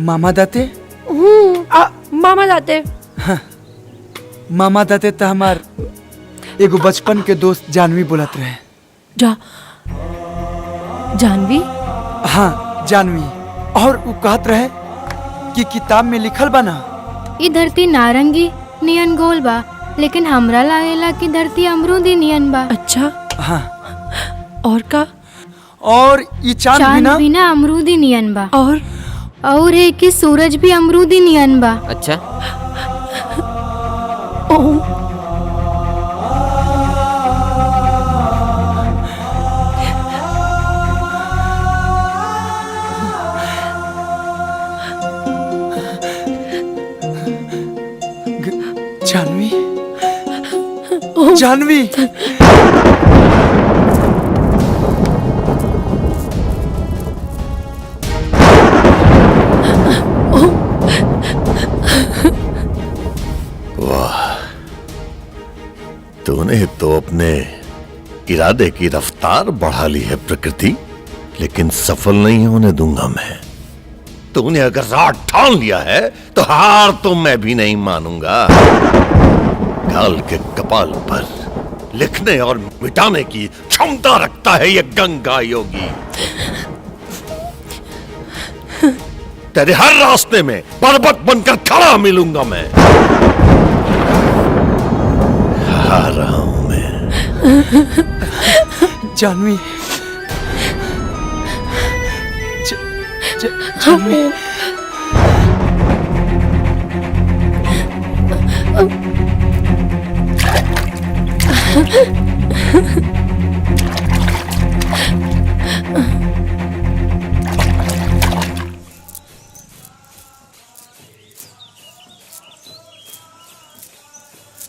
Speaker 15: मामा दाते?
Speaker 11: मामा दाते।
Speaker 15: हाँ, मामा दाते तो हमार एगो बचपन के दोस्त जानवी बोलत रहे।
Speaker 11: जानवी?
Speaker 15: हाँ जानवी। और वो कहत रहे कि किताब में लिखल बा ना,
Speaker 10: ई धरती नारंगी नियन गोल बा, लेकिन हमरा लागेला कि धरती अमरूदी नियन बा।
Speaker 11: अच्छा।
Speaker 15: हाँ।
Speaker 11: और का?
Speaker 15: और ये चांद
Speaker 10: भी ना अमरूदी नियन बा।
Speaker 11: और
Speaker 10: है कि सूरज भी अमरूदी नियन बा।
Speaker 9: अच्छा।
Speaker 15: जानवी, जानवी।
Speaker 1: वाह, तूने तो अपने इरादे की रफ्तार बढ़ा ली है प्रकृति, लेकिन सफल नहीं होने दूंगा मैं। तूने अगर रात ठान लिया है तो हार तो मैं भी नहीं मानूंगा। काल के कपाल पर लिखने और मिटाने की क्षमता रखता है ये गंगा योगी। तेरे हर रास्ते में पर्वत बनकर खड़ा मिलूंगा मैं। आ रहा हूं मैं।
Speaker 15: जानवी, जानवी।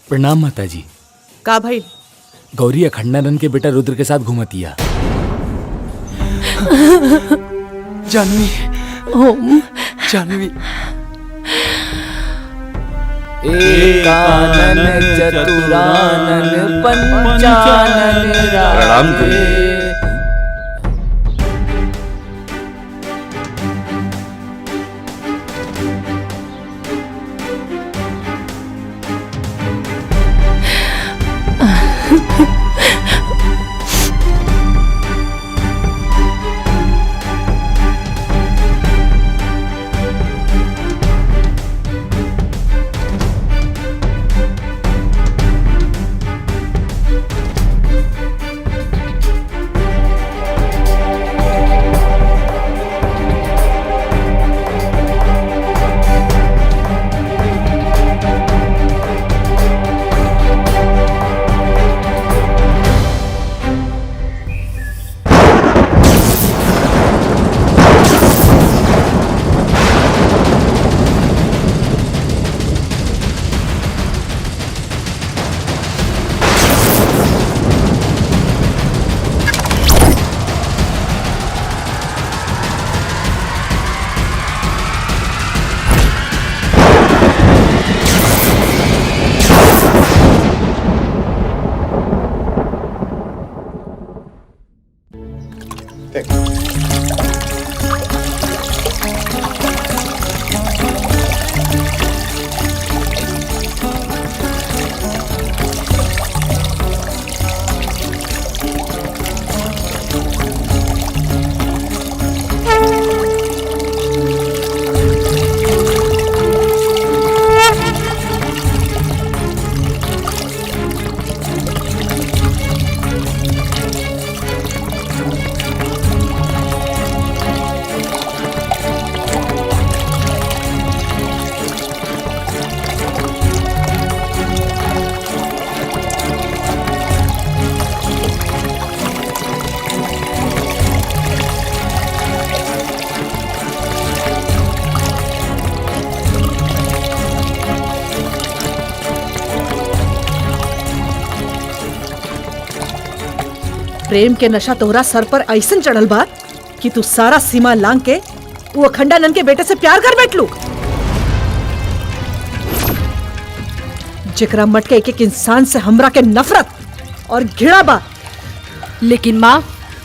Speaker 16: प्रणाम माता जी।
Speaker 6: का भाई?
Speaker 16: गौरी अखंडानंद के बेटा रुद्र के साथ घूमतिया।
Speaker 15: जानवी, जानवी।
Speaker 8: एकानन चतुरानन पंचानन
Speaker 14: प्रणाम गुरु।
Speaker 6: प्रेम के नशा तोहरा सर पर ऐसन चढ़ल बा कि तू सारा सीमा लांग के वो अखंडानंद के बेटे से प्यार कर बैठ लू। जेकरा मटके एक एक इंसान से हमरा के नफरत और घृणा बा।
Speaker 11: लेकिन माँ,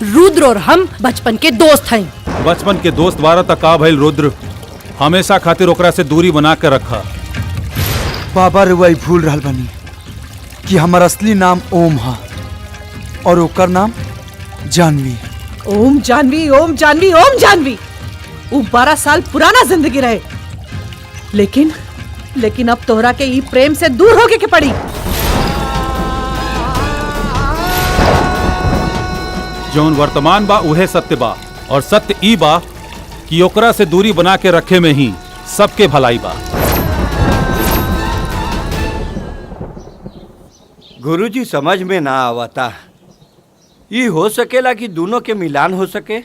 Speaker 11: रुद्र और हम बचपन के दोस्त हैं।
Speaker 17: बचपन के दोस्त बारह तक का भइल रुद्र, हमेशा खातिर ओकरा से दूरी बना के रखा।
Speaker 15: बाबा रुआई भूल रहल बनी कि हमार असली नाम ओम है और ओकर नाम जानवी।
Speaker 6: ओम जानवी, ओम जानवी, ओम जानवी। वो 12 साल पुराना जिंदगी रहे, लेकिन अब तोहरा के ई प्रेम से दूर होके के पड़ी।
Speaker 17: जौन वर्तमान बा उहे सत्य बा, और सत्य ई बा कि ओकरा से दूरी बना के रखे में ही सबके भलाई बा।
Speaker 3: गुरुजी समझ में ना आवता, ये हो सकेला कि दोनों के मिलान हो सके,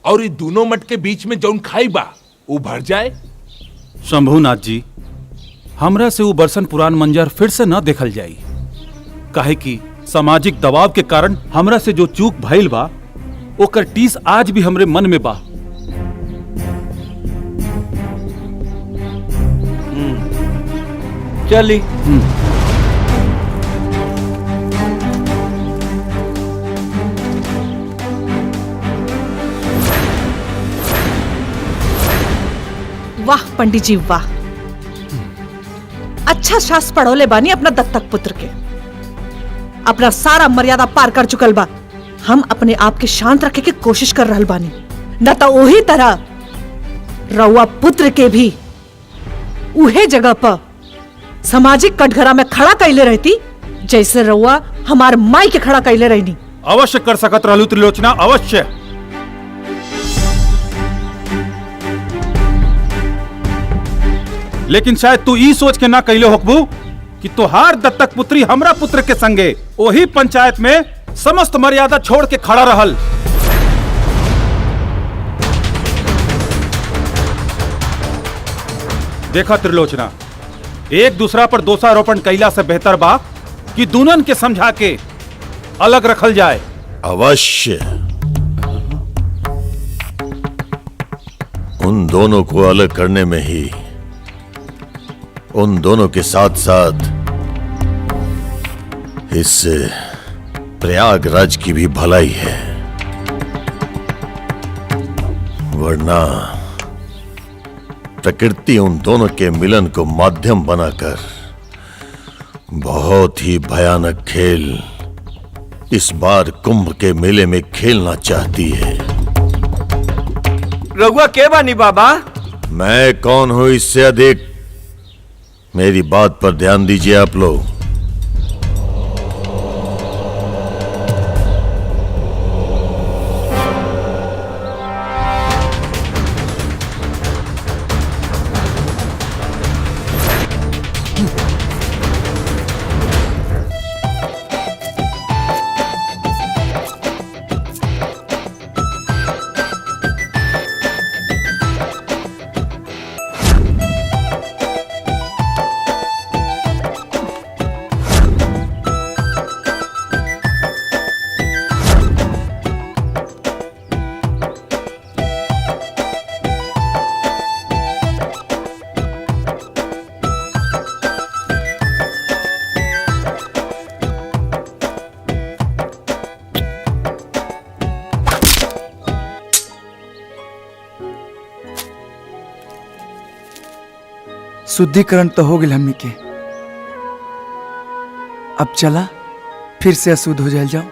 Speaker 14: और ये दोनों मट के बीच में जौन खाई बा वो भर जाए।
Speaker 17: शंभुनाथ जी, हमरा से वो बरसन पुरान मंजर फिर से न देखल जाई, काहे कि सामाजिक दबाव के कारण हमरा से जो चूक भइल बा ओकर टीस आज भी हमरे मन में बा।
Speaker 3: चली।
Speaker 6: वाह पंडित जी वाह, अच्छा शास्त्र पढ़ोले बानी अपना दत्तक पुत्र के। अपना सारा मर्यादा पार कर चुकल बा। हम अपने आप के शांत रखे के कोशिश कर रहल बानी, न तो वही तरह रउआ पुत्र के भी उहे जगह पर सामाजिक कटघरा में खड़ा कैले रहती जैसे रउआ हमार माई के खड़ा कैले रहनी।
Speaker 17: अवश्य कर सकत रहलू त्रिलोचना, अवश्य। लेकिन शायद तू ई सोच के ना कैले होकबू कि तोहार दत्तक पुत्री हमरा पुत्र के संगे ओही पंचायत में समस्त मर्यादा छोड़ के खड़ा रहल। देखा त्रिलोचना, एक दूसरा पर दोषारोपण कैला से बेहतर बा कि दुनन के समझा के अलग रखल जाए।
Speaker 1: अवश्य। उन दोनों को अलग करने में ही उन दोनों के साथ साथ इस प्रयागराज की भी भलाई है, वरना प्रकृति उन दोनों के मिलन को माध्यम बनाकर बहुत ही भयानक खेल इस बार कुंभ के मेले में खेलना चाहती है।
Speaker 3: रघुआ के बानी बाबा?
Speaker 1: मैं कौन हूं इससे अधिक, मेरी बात पर ध्यान दीजिए आप लोग।
Speaker 15: शुद्धिकरण तो हो गया हमनी के, अब चला फिर से अशुद्ध हो जाए जाओ।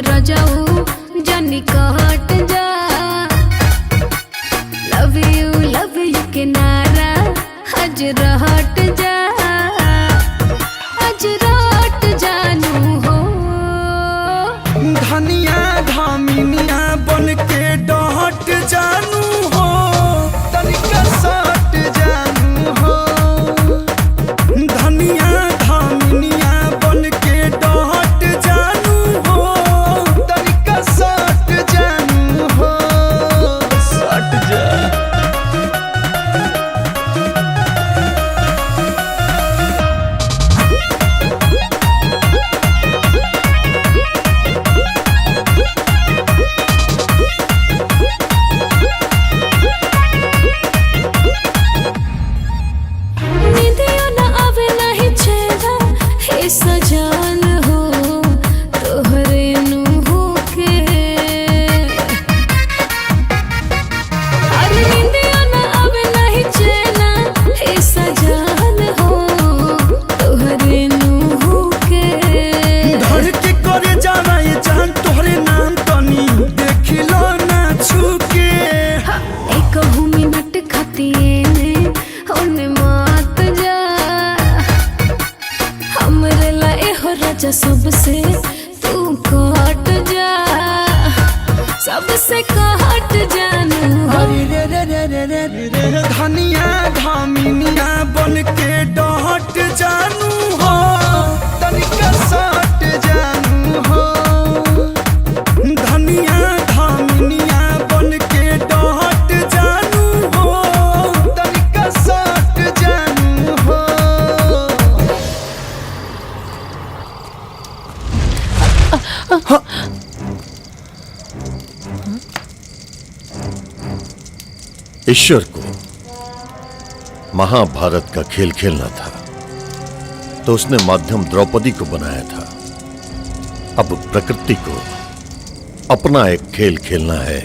Speaker 10: रजाऊ जानी कहट जा। लव यू के नारा आज रहट जा, आज रहट जानू हो।
Speaker 4: धनिया धामिनिया बन के डहट जानू हो, तनिका सट जानू हो। धनिया धामिनिया बन के डहट जानू हो, तनिका सट जानू हो। सट जा।
Speaker 10: निंदियों न आवे नाही चेहरा हे सजान हो, तोहरे नु होके। अरे निंदियों न आवे नाही चेहरा हे सजान हो, तोहरे नु होके।
Speaker 4: धर के करे जाना ये जान तोहरे नाम तनी देखिलो ना छुके।
Speaker 10: एक मिनट खातिए ने होने मात जा, हमरे लाए हो राजा सबसे तू काट जा, सबसे काट जानू हो।
Speaker 4: अरे रे धनिया धामिनिया बन के डहट जानू हो, तनिका सट जानू हो। धनिया धामिनिया बन के डहट जानू हो, तनिका सट जानू हो।
Speaker 1: ईश्वर को महाभारत का खेल खेलना था तो उसने माध्यम द्रौपदी को बनाया था। अब प्रकृति को अपना एक खेल खेलना है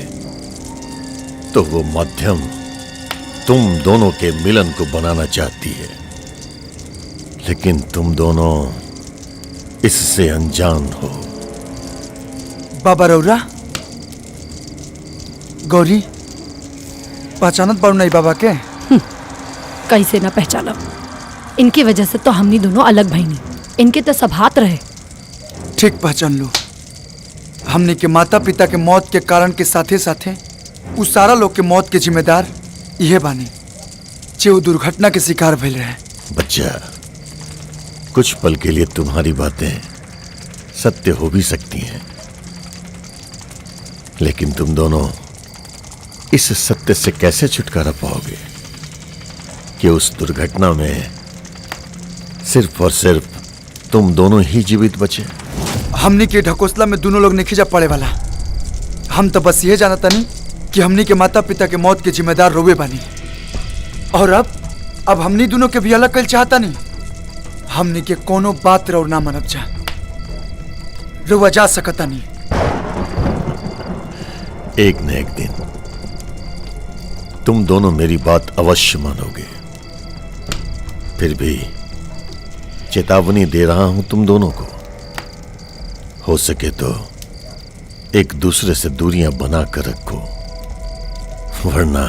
Speaker 1: तो वो माध्यम तुम दोनों के मिलन को बनाना चाहती है, लेकिन तुम दोनों इससे अनजान हो।
Speaker 15: बाबा रौरा गौरी पहचानत बारू नहीं बाबा के?
Speaker 11: कैसे ना पहचाना, इनकी वजह से तो हमनी दोनों अलग भईनी, इनके तो सब हाथ रहे।
Speaker 15: ठीक पहचान लो, हमने के माता पिता के मौत के कारण के साथे साथे उस सारा लोग के मौत के जिम्मेदार यह बानी जे वो दुर्घटना के शिकार भइल रहे।
Speaker 1: बच्चा, कुछ पल के लिए तुम्हारी बातें सत्य हो भी सकती हैं, लेकिन तुम दोनों इस सत्य से कैसे छुटकारा पाओगे कि उस दुर्घटना में सिर्फ और सिर्फ तुम दोनों ही जीवित बचे।
Speaker 15: हमनी के ढकोसला में दोनों लोग नहीं जा पड़े वाला। हम तो बस ये जानता नहीं कि हमनी के माता पिता के मौत के जिम्मेदार रोवे बानी, और अब हमनी दोनों के भी अलग कर चाहता नहीं। हमनी के कोनो बात रो ना मनब जा, रोवा जा सकता नहीं।
Speaker 1: एक न एक दिन तुम दोनों मेरी बात अवश्य मानोगे। फिर भी चेतावनी दे रहा हूं तुम दोनों को, हो सके तो एक दूसरे से दूरियां बना कर रखो, वरना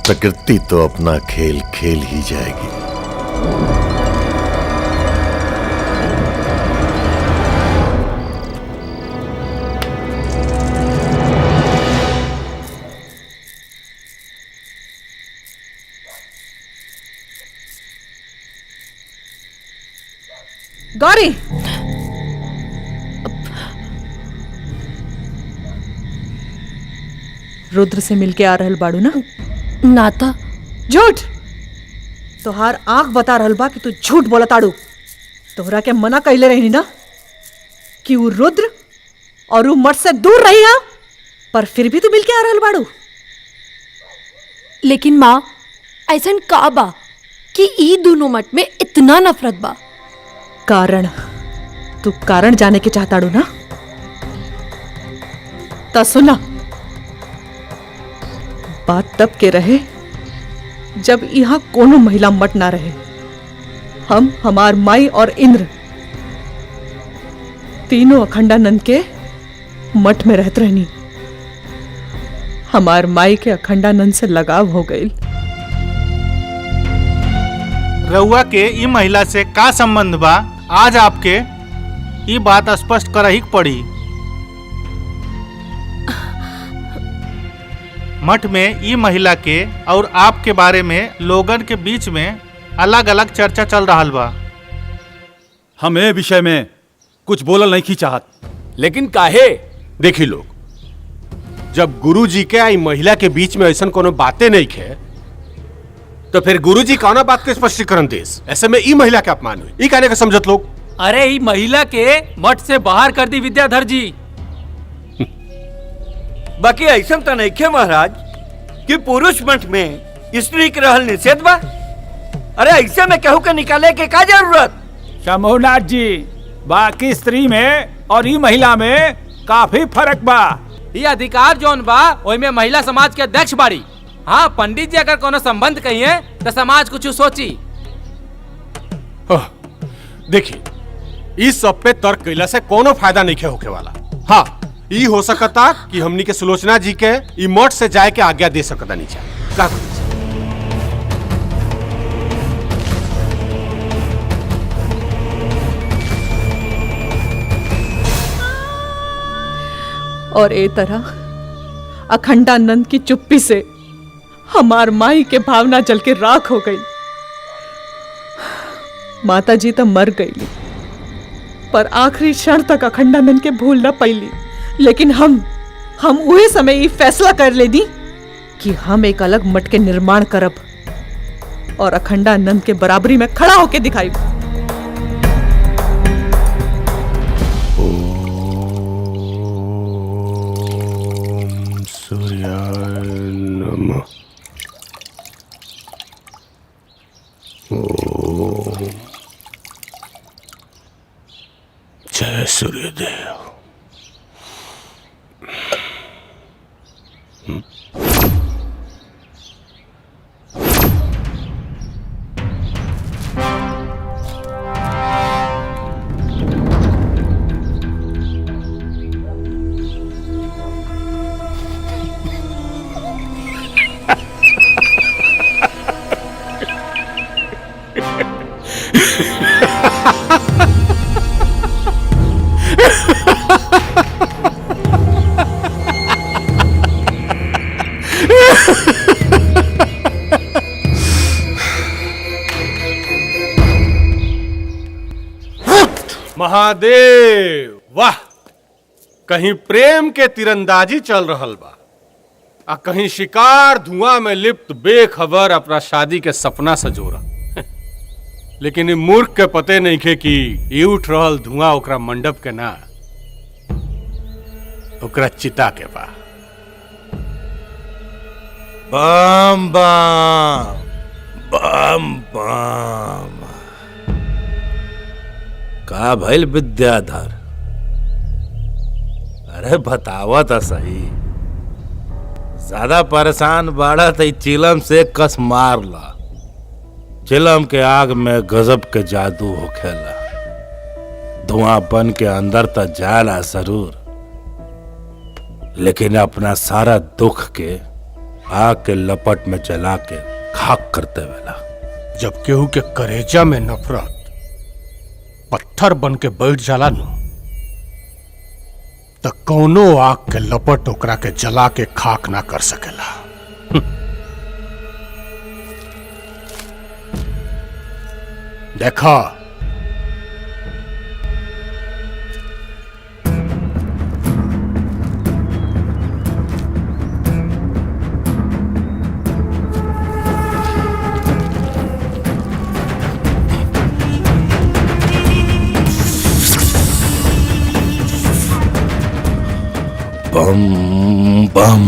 Speaker 1: प्रकृति तो अपना खेल खेल ही जाएगी।
Speaker 6: गौरी, रुद्र से मिलके आ रहल बाड़ू ना?
Speaker 11: नाता
Speaker 6: झूठ। तोहार आंख बता रहल बा कि तू झूठ बोला ताड़ू। तोहरा के मना कइले रही ना कि वो रुद्र और वो मठ से दूर रही हा, पर फिर भी तू मिलके आ रहल बाड़ू।
Speaker 11: लेकिन माँ, ऐसन का बा कि ई दोनों मठ में इतना नफरत बा?
Speaker 6: कारण, तू कारण जाने के चाहताड़ू ना? ता सुना, बात तब के रहे जब यहाँ कोनो महिला मठ ना रहे। हम, हमार माई और इंद्र तीनों अखंडानंद के मठ में रहत रहनी। हमार माई के अखंडानंद से लगाव हो गई।
Speaker 12: रउआ के ई महिला से का संबंध बा? आज आपके ई बात स्पष्ट करही पड़ी। मठ में ई महिला के और आपके बारे में लोगन के बीच में अलग अलग चर्चा चल रहा बा।
Speaker 17: हम ए विषय में कुछ बोलल नहीं की चाहत।
Speaker 8: लेकिन काहे?
Speaker 1: देखी लोग, जब गुरुजी के आई महिला के बीच में ऐसा कोनो बातें नहीं खे, तो फिर गुरुजी कौना बात के स्पष्टीकरण देस? ऐसे में ई महिला के अपमान हुई, ई कहने का समझत लोग।
Speaker 7: अरे ई महिला के मठ से बाहर कर दी विद्याधर जी।
Speaker 3: बाकी ऐसा तो नहीं खे महाराज कि पुरुष मठ में स्त्री के रहल निषेध बा। अरे ऐसे में केहू के निकाले के का जरूरत?
Speaker 16: शंभुनाथ जी, बाकी स्त्री में और ई महिला में काफी फर्क बा।
Speaker 8: ये अधिकार जोन बा ओई में महिला समाज के अध्यक्ष बाड़ी। हाँ, पंडित जी अगर कोनो संबंध कहिए तो समाज कुछ सोची।
Speaker 1: देखिए, इस सब पे तर्क कैला से कोनो फायदा नहीं होके वाला। हाँ, ई हो सकता कि हमनी के सुलोचना जी के ई मठ से जाए के आज्ञा दे सकता नीचा का?
Speaker 6: और ए तरह अखंडानंद की चुप्पी से हमार माई के भावना जल के राख हो गई। माता जी तो मर गई, पर आखिरी क्षण तक अखंडानंद के भूल न पैली। लेकिन हम वही समय ये फैसला कर ले दी कि हम एक अलग मठ के निर्माण करब और अखंडानंद के बराबरी में खड़ा होके दिखाई।
Speaker 5: जय सूर्यदेव।
Speaker 1: महादेव, वाह! कहीं प्रेम के तीरंदाजी चल रहल बा, आ कहीं शिकार धुआं में लिप्त बेखबर अपना शादी के सपना सजोरा। लेकिन ई मूर्ख के पते नहीं खे कि ई उठ रहल धुआं ओकरा मंडप के ना, ओकरा चिता के बा।
Speaker 14: बम बम बम बम। का भइल विद्याधर? अरे बतावा तो सही। ज्यादा परेशान बाड़ा तो चिलम से कस मार ला। चिलम के आग में गजब के जादू होखेला। धुआं बन के अंदर तक जाला जरूर, लेकिन अपना सारा दुख के आग के लपट में जला के खाक करते वेला।
Speaker 5: जब केहू के करेजा में नफरत पत्थर बन के बैठ जाला नु, तो कौनो आग के लपट ओकरा के जला के खाक ना कर सकेला। देखा,
Speaker 14: बम बम।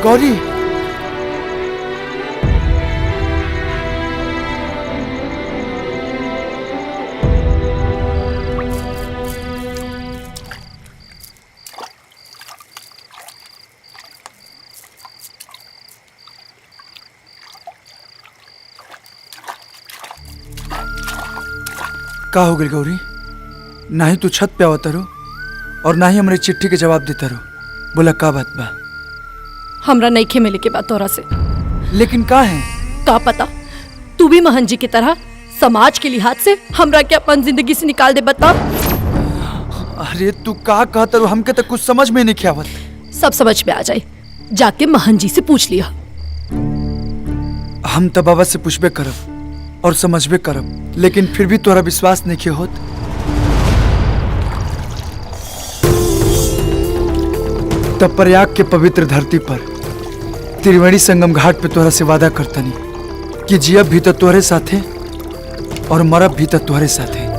Speaker 15: गौरी का हो गई गौरी? ना ही तू छत पे आवता रो और ना ही हमरे चिट्ठी के जवाब देता रो। बोला का बात बा?
Speaker 11: हमरा नईखे मिले के बात तोरा से।
Speaker 15: लेकिन का है?
Speaker 11: का पता, तू भी महन जी की तरह समाज के लिहाज से हमरा के अपन जिंदगी से निकाल दे बता।
Speaker 15: अरे तू का कहता रो? हमके तो कुछ समझ में नहीं आवत।
Speaker 11: सब समझ में आ जाए, जाके महन जी से पूछ लिया।
Speaker 15: हम तो बाबा से पूछबे करब और समझबे करब, लेकिन फिर भी तोरा विश्वास नहीं किया होत। तब प्रयाग के पवित्र धरती पर त्रिवेणी संगम घाट पे तोरा से वादा करतनी कि जियब भी तो तोहरे साथे और मरब भी तो तोहरे साथे।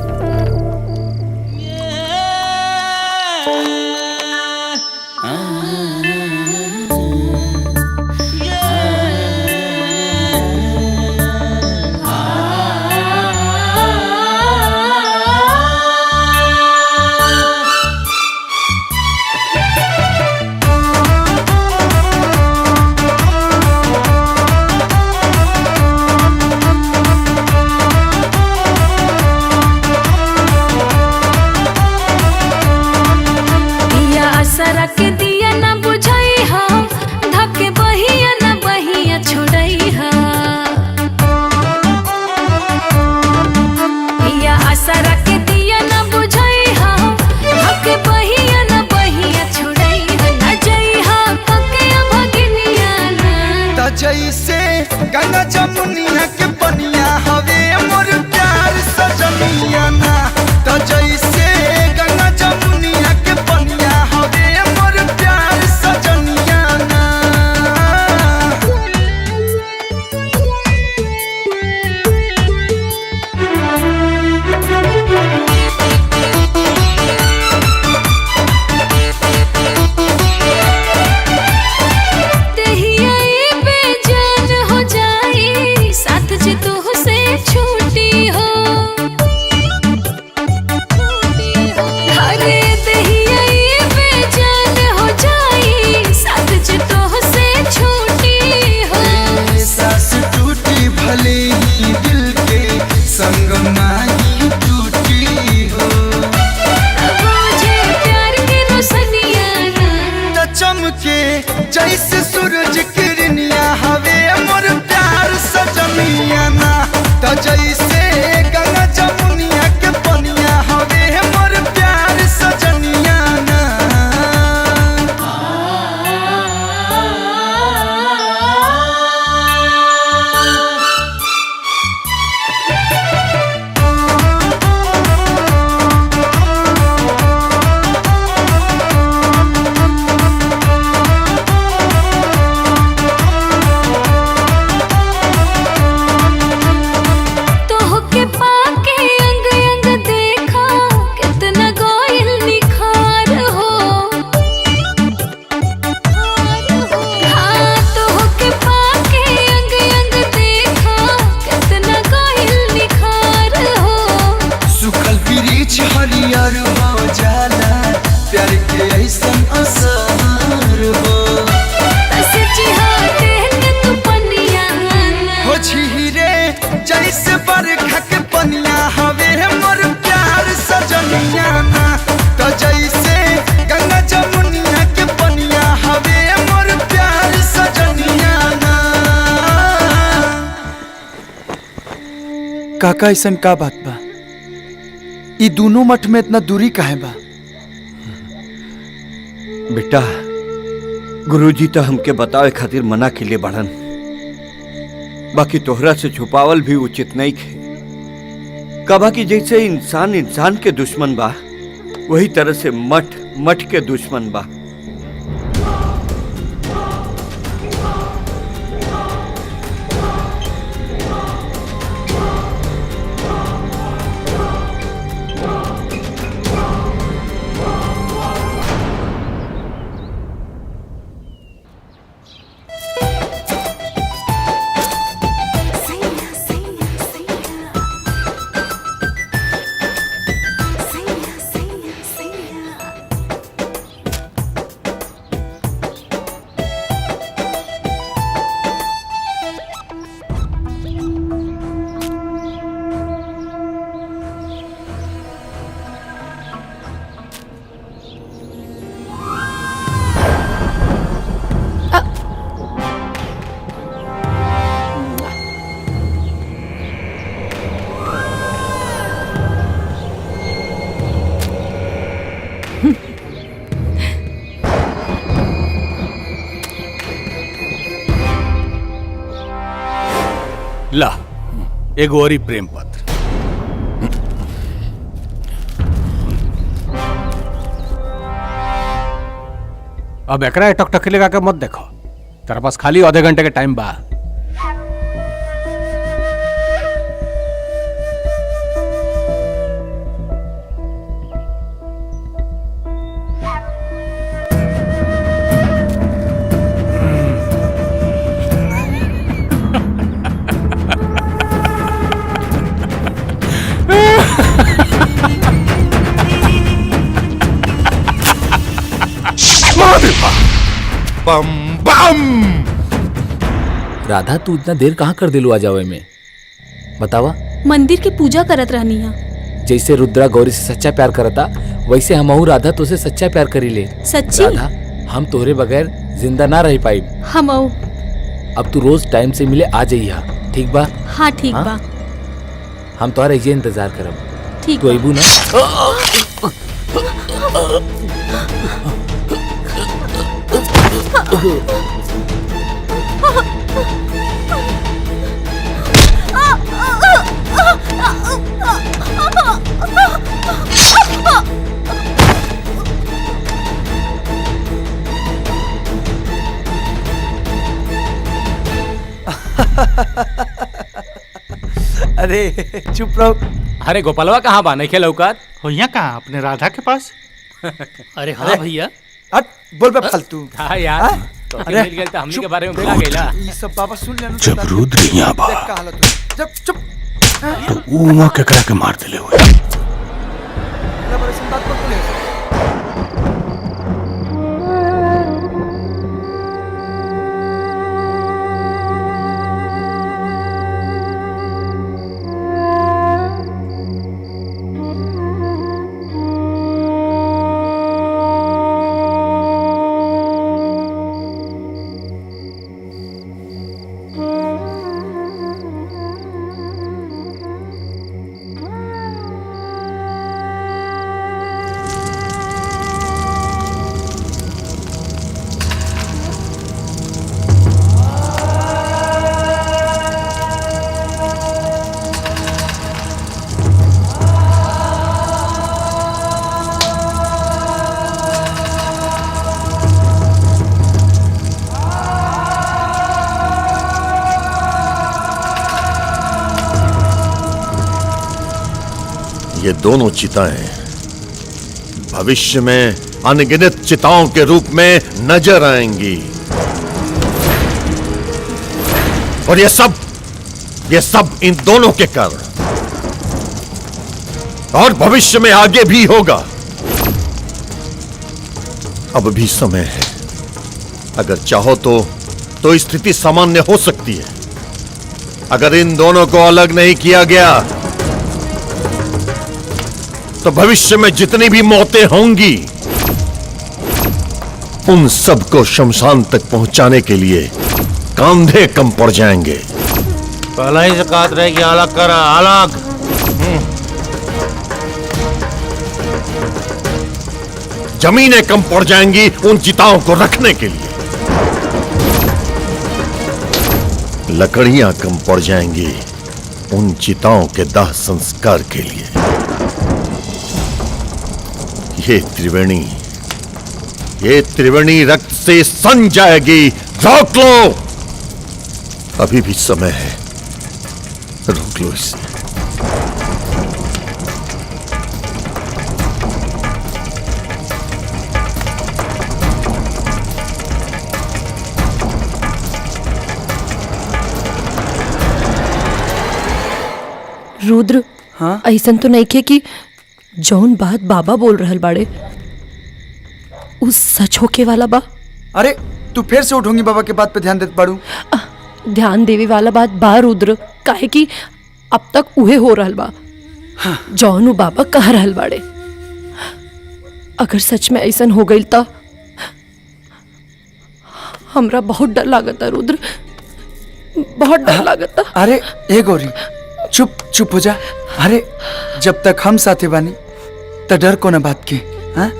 Speaker 15: जैसे गंगा जमुनिया के पनिया हवे मोर प्यार सजनिया ना। तो जैसे गंगा जमुनिया के पनिया हवे मोर प्यार सजनिया ना। जैसे सूरज किरनिया हवे मोर प्यार सजनिया ना। तो जैसे गंगा जमुनिया के पनिया हवे मोर प्यार सजनिया ना। हरियर हो जाला प्यार के ऐसन असर हो। हो झीरे जैसे बरखा के पनिया हवे मोर प्यार सजनिया ना। तो जैसे गंगा जमुनिया के पनिया हवे मोर प्यार सजनिया ना। काका ऐसन का बात बा? ई दोनों मठ में इतना दूरी काहे बा?
Speaker 3: बेटा, गुरुजी तो हमके बतावे खातिर मना के लिए बढ़न, बाकी तोहरा से छुपावल भी उचित नहीं खे। कबा की जैसे इंसान इंसान के दुश्मन बा, वही तरह से मठ मठ के दुश्मन बा।
Speaker 5: ला एगो और प्रेम पत्र। अब एकरा टकटकी लगा के मत देखो, तेरा पास खाली आधे घंटे के टाइम बा।
Speaker 14: बम बम।
Speaker 8: राधा तू इतना देर कहाँ कर दिलू आ जावे में बतावा।
Speaker 13: मंदिर की पूजा करत रहनी है।
Speaker 8: जैसे रुद्रा गौरी से सच्चा प्यार करता वैसे हमहू राधा तुझसे सच्चा प्यार करी ले।
Speaker 13: सच्ची?
Speaker 8: राधा हम तोहरे बगैर जिंदा ना रह पाई।
Speaker 13: हम
Speaker 8: अब तू रोज टाइम से मिले आ जाइया, ठीक बा?
Speaker 13: हाँ ठीक बा।
Speaker 8: हम तोहरा ये इंतजार करब।
Speaker 13: ठीक
Speaker 8: तू अबू ना?
Speaker 15: अरे चुप रहो।
Speaker 16: अरे गोपालवा कहाँ बा? नहीं खेल औकात
Speaker 12: हो यहाँ कहाँ? अपने राधा के पास।
Speaker 7: अरे हाँ भैया।
Speaker 15: बोल बे फालतू।
Speaker 16: हाँ यार तो
Speaker 15: अरे,
Speaker 16: मिल गया तो हमनी के बारे में भुला गइला।
Speaker 15: ये सब बाबा सुन लेना।
Speaker 5: जब रुद्र यहाँ बा
Speaker 15: देख का हालत हो। जब चुप
Speaker 5: तो उमा केकरा के मार दिले हुए।
Speaker 15: बात मत बोले।
Speaker 1: ये दोनों चिताएं भविष्य में अनगिनत चिताओं के रूप में नजर आएंगी और ये सब इन दोनों के कारण और भविष्य में आगे भी होगा। अब भी समय है, अगर चाहो तो स्थिति सामान्य हो सकती है। अगर इन दोनों को अलग नहीं किया गया तो भविष्य में जितनी भी मौतें होंगी उन सबको शमशान तक पहुंचाने के लिए कंधे कम पड़ जाएंगे।
Speaker 14: पहला ही से कहत रहे कि अलग करा, अलग।
Speaker 1: जमीनें कम पड़ जाएंगी उन चिताओं को रखने के लिए, लकड़ियां कम पड़ जाएंगी उन चिताओं के दाह संस्कार के लिए। ये त्रिवेणी रक्त से सन जाएगी। रोक लो, अभी भी समय है, रोक लो इसे।
Speaker 18: रुद्र, हाँ ऐसन तो नहीं खे कि जौन बात बाबा बोल रहल बाड़े उस सच होके वाला बा।
Speaker 15: अरे तू फिर से उठूंगी बाबा के बात पे ध्यान देते बाड़ू।
Speaker 18: ध्यान देवे वाला बात बा रुद्र, काहे कि अब तक उहे हो रहल बा जौन उ बाबा कह रहल बाड़े। अगर सच में ऐसन हो गई तो हमरा बहुत डर लागता रुद्र, बहुत डर लागता।
Speaker 15: अरे ए गौरी चुप हो जा। अरे जब तक हम साथे बानी तो डर को ना बात के। हाँ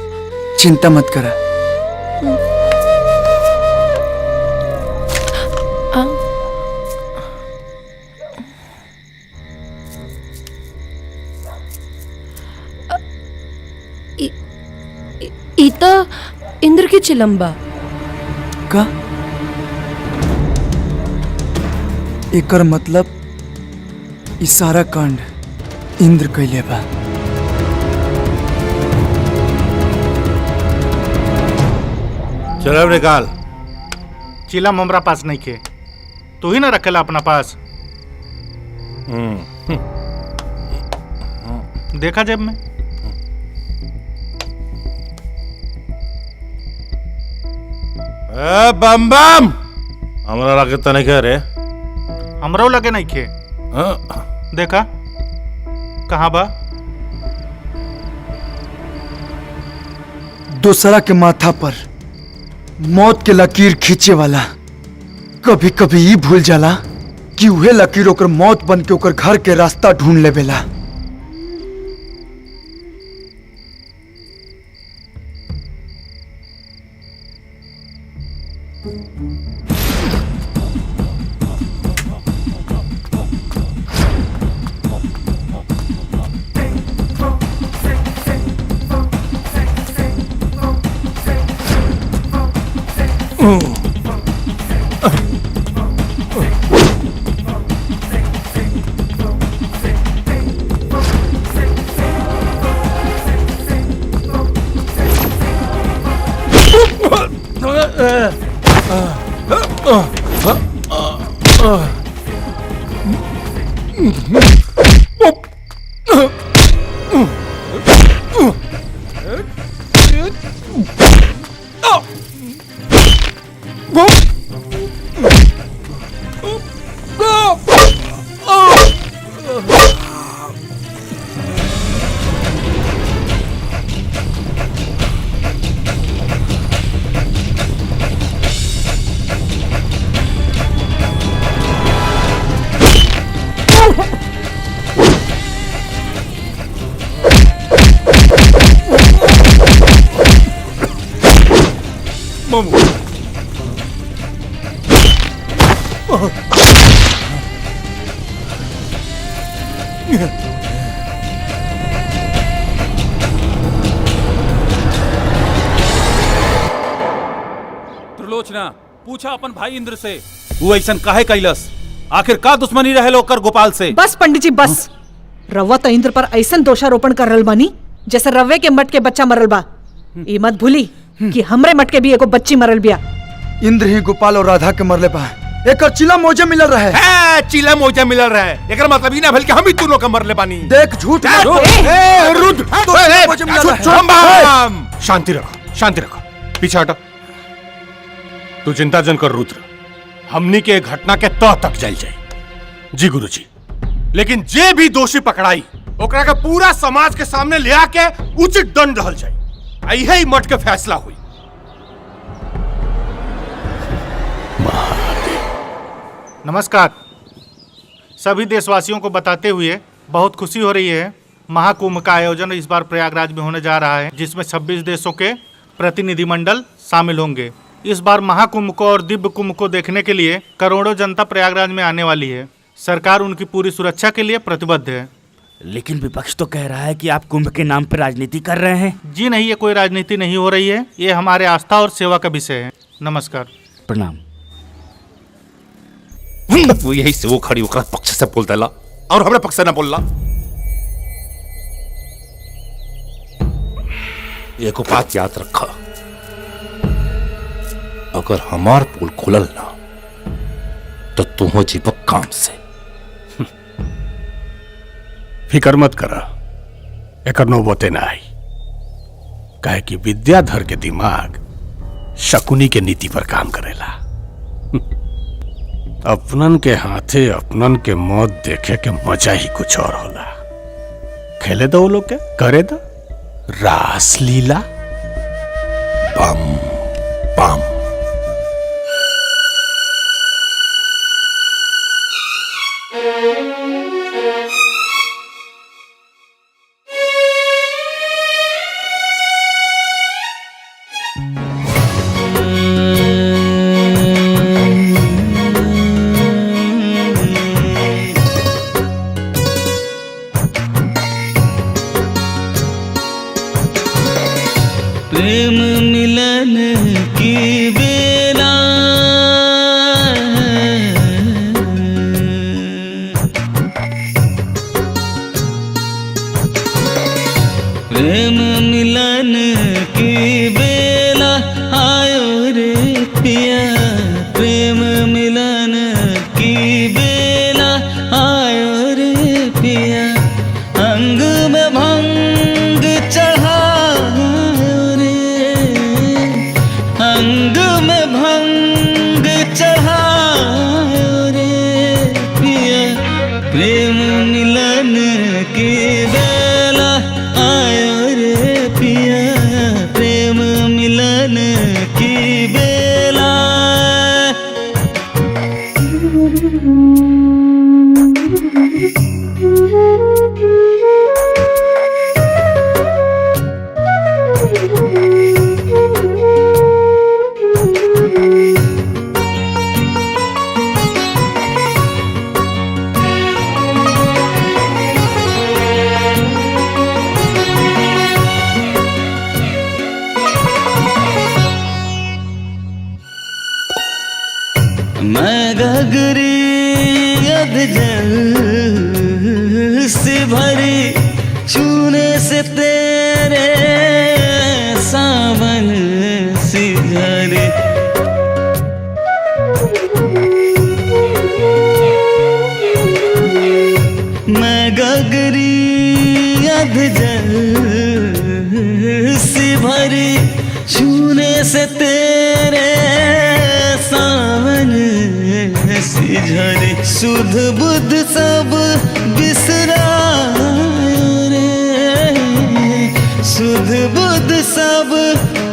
Speaker 15: चिंता मत करा।
Speaker 18: चिलम बा।
Speaker 15: का एकर मतलब ई सारा कांड इंद्र कैले बा।
Speaker 14: चलो निकाल।
Speaker 12: चिलम हमरा पास नहीं खे, तू ही ना रखेला अपना पास। देखा जेब में।
Speaker 14: बम बम हमरा लगे तो नहीं कह रे।
Speaker 12: हमरो लगे नहीं खे। देखा कहाँ बा।
Speaker 15: दूसरा के माथा पर मौत के लकीर खींचे वाला कभी कभी ई भूल जाला कि उहे लकीर ओकर मौत बन के ओकर घर के रास्ता ढूंढ लेवेला।
Speaker 17: त्रिलोचना पूछा अपन भाई इंद्र से वो ऐसा काहे कैलस, आखिर का दुश्मनी रहे लोकर गोपाल से।
Speaker 6: बस पंडित जी बस। रवा तो इंद्र पर ऐसा दोषारोपण कर रहल बानी जैसे रवे के मट के बच्चा मरल बा। ई मत भूली कि हमरे मट के भी एगो बच्ची मरल बिया।
Speaker 15: इंद्र ही गोपाल और राधा के मरले बा। एकर चिला मोजे मिलल रहे।
Speaker 14: चिला मोजा मिलल रहे एकर मतलब ई ना भेल कि हम ही दोनों के मरले बानी।
Speaker 15: देख झूठ मत बोल।
Speaker 14: रुद्र
Speaker 15: मोजे मिलल रहे।
Speaker 1: शांति रखो, शांति रखो, पीछे हटो। तू चिंता जन कर रुद्र, हमनी के घटना के तह तक जल जाए। जी गुरुजी। लेकिन जे भी दोषी पकड़ाई ओकरा के पूरा समाज के सामने ले आके उचित दंड रहल जाए। यही मठ के फैसला हुई।
Speaker 12: नमस्कार। सभी देशवासियों को बताते हुए बहुत खुशी हो रही है। महाकुंभ का आयोजन इस बार प्रयागराज में होने जा रहा है, जिसमें 26 देशों के प्रतिनिधिमंडल शामिल होंगे। इस बार महाकुंभ को और दिव्य कुंभ को देखने के लिए करोड़ों जनता प्रयागराज में आने वाली है। सरकार उनकी पूरी सुरक्षा के लिए प्रतिबद्ध है।
Speaker 19: लेकिन विपक्ष तो कह रहा है कि आप कुंभ के नाम पर राजनीति कर रहे हैं।
Speaker 12: जी नहीं, ये कोई राजनीति नहीं हो रही है। ये हमारे आस्था और सेवा का विषय है। नमस्कार।
Speaker 19: प्रणाम।
Speaker 14: वो यही से वो खड़ी होकर पक्ष से बोल देला और हमरे पक्ष से ना बोलला। एक बात याद रखा, अगर हमार पोल खुलल ना तो तुम जीव काम से।
Speaker 5: फिकर मत करा, एकर नौबते ना आई। काहे कि विद्याधर के दिमाग शकुनी के नीति पर काम करेला। अपनन के हाथे अपनन के मौत देखे के मजा ही कुछ और होला। खेले दो लोग के, करे दो रास लीला।
Speaker 14: बम बम।
Speaker 20: प्रेम मिलन बेला प्रेम मिलन की बेला आयो रे पिया प्रेम मिलन की बेला आयो रे पिया अंग में भंग चढ़ायो रे अंग में भंग चढ़ायो रे पिया प्रेम मिलन की बेला आयो रे पिया प्रेम मिलन की बेला मैं गगरी अध जल से भरी छूने से तेरे सावन सी झरे मैं गगरी अध जल से भरी छूने से तेरे सावन सी झरे सुध बुध सब बिसरायो रे सुध बुध सब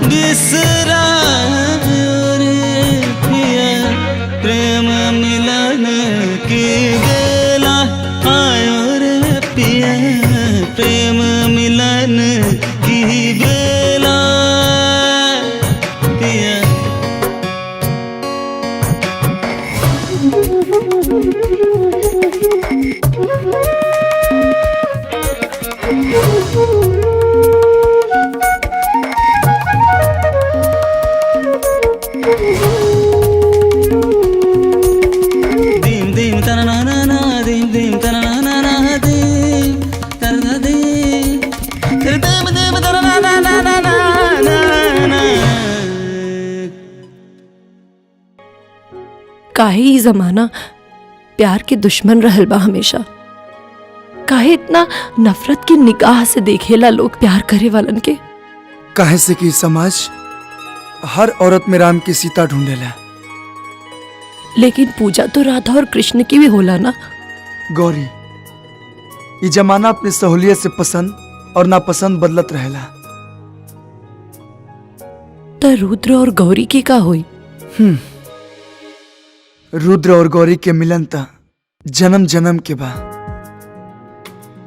Speaker 20: बिसरायो रे पिया प्रेम मिलन की बेला आयो रे पिया प्रेम मिलन की बेला पिया दीम दीम तना ना ना ना दीम दीम तना ना ना ना दीम तना दीम तेरे दीम दीम तना ना ना ना ना ना ना
Speaker 18: काहे ई जमाना प्यार के दुश्मन रहल बा हमेशा काहे इतना नफरत की निगाह से देखेला लोग प्यार करे वालन के
Speaker 15: काहे से कि समाज हर औरत में राम की सीता ढूंढेला
Speaker 18: लेकिन पूजा तो राधा और कृष्ण की भी होला ना
Speaker 15: गौरी ये जमाना अपनी सहूलियत से पसंद और नापसंद बदलत रहेला
Speaker 18: तो रुद्र और गौरी की का हुई
Speaker 15: रुद्र और गौरी के मिलन त जन्म जन्म के बा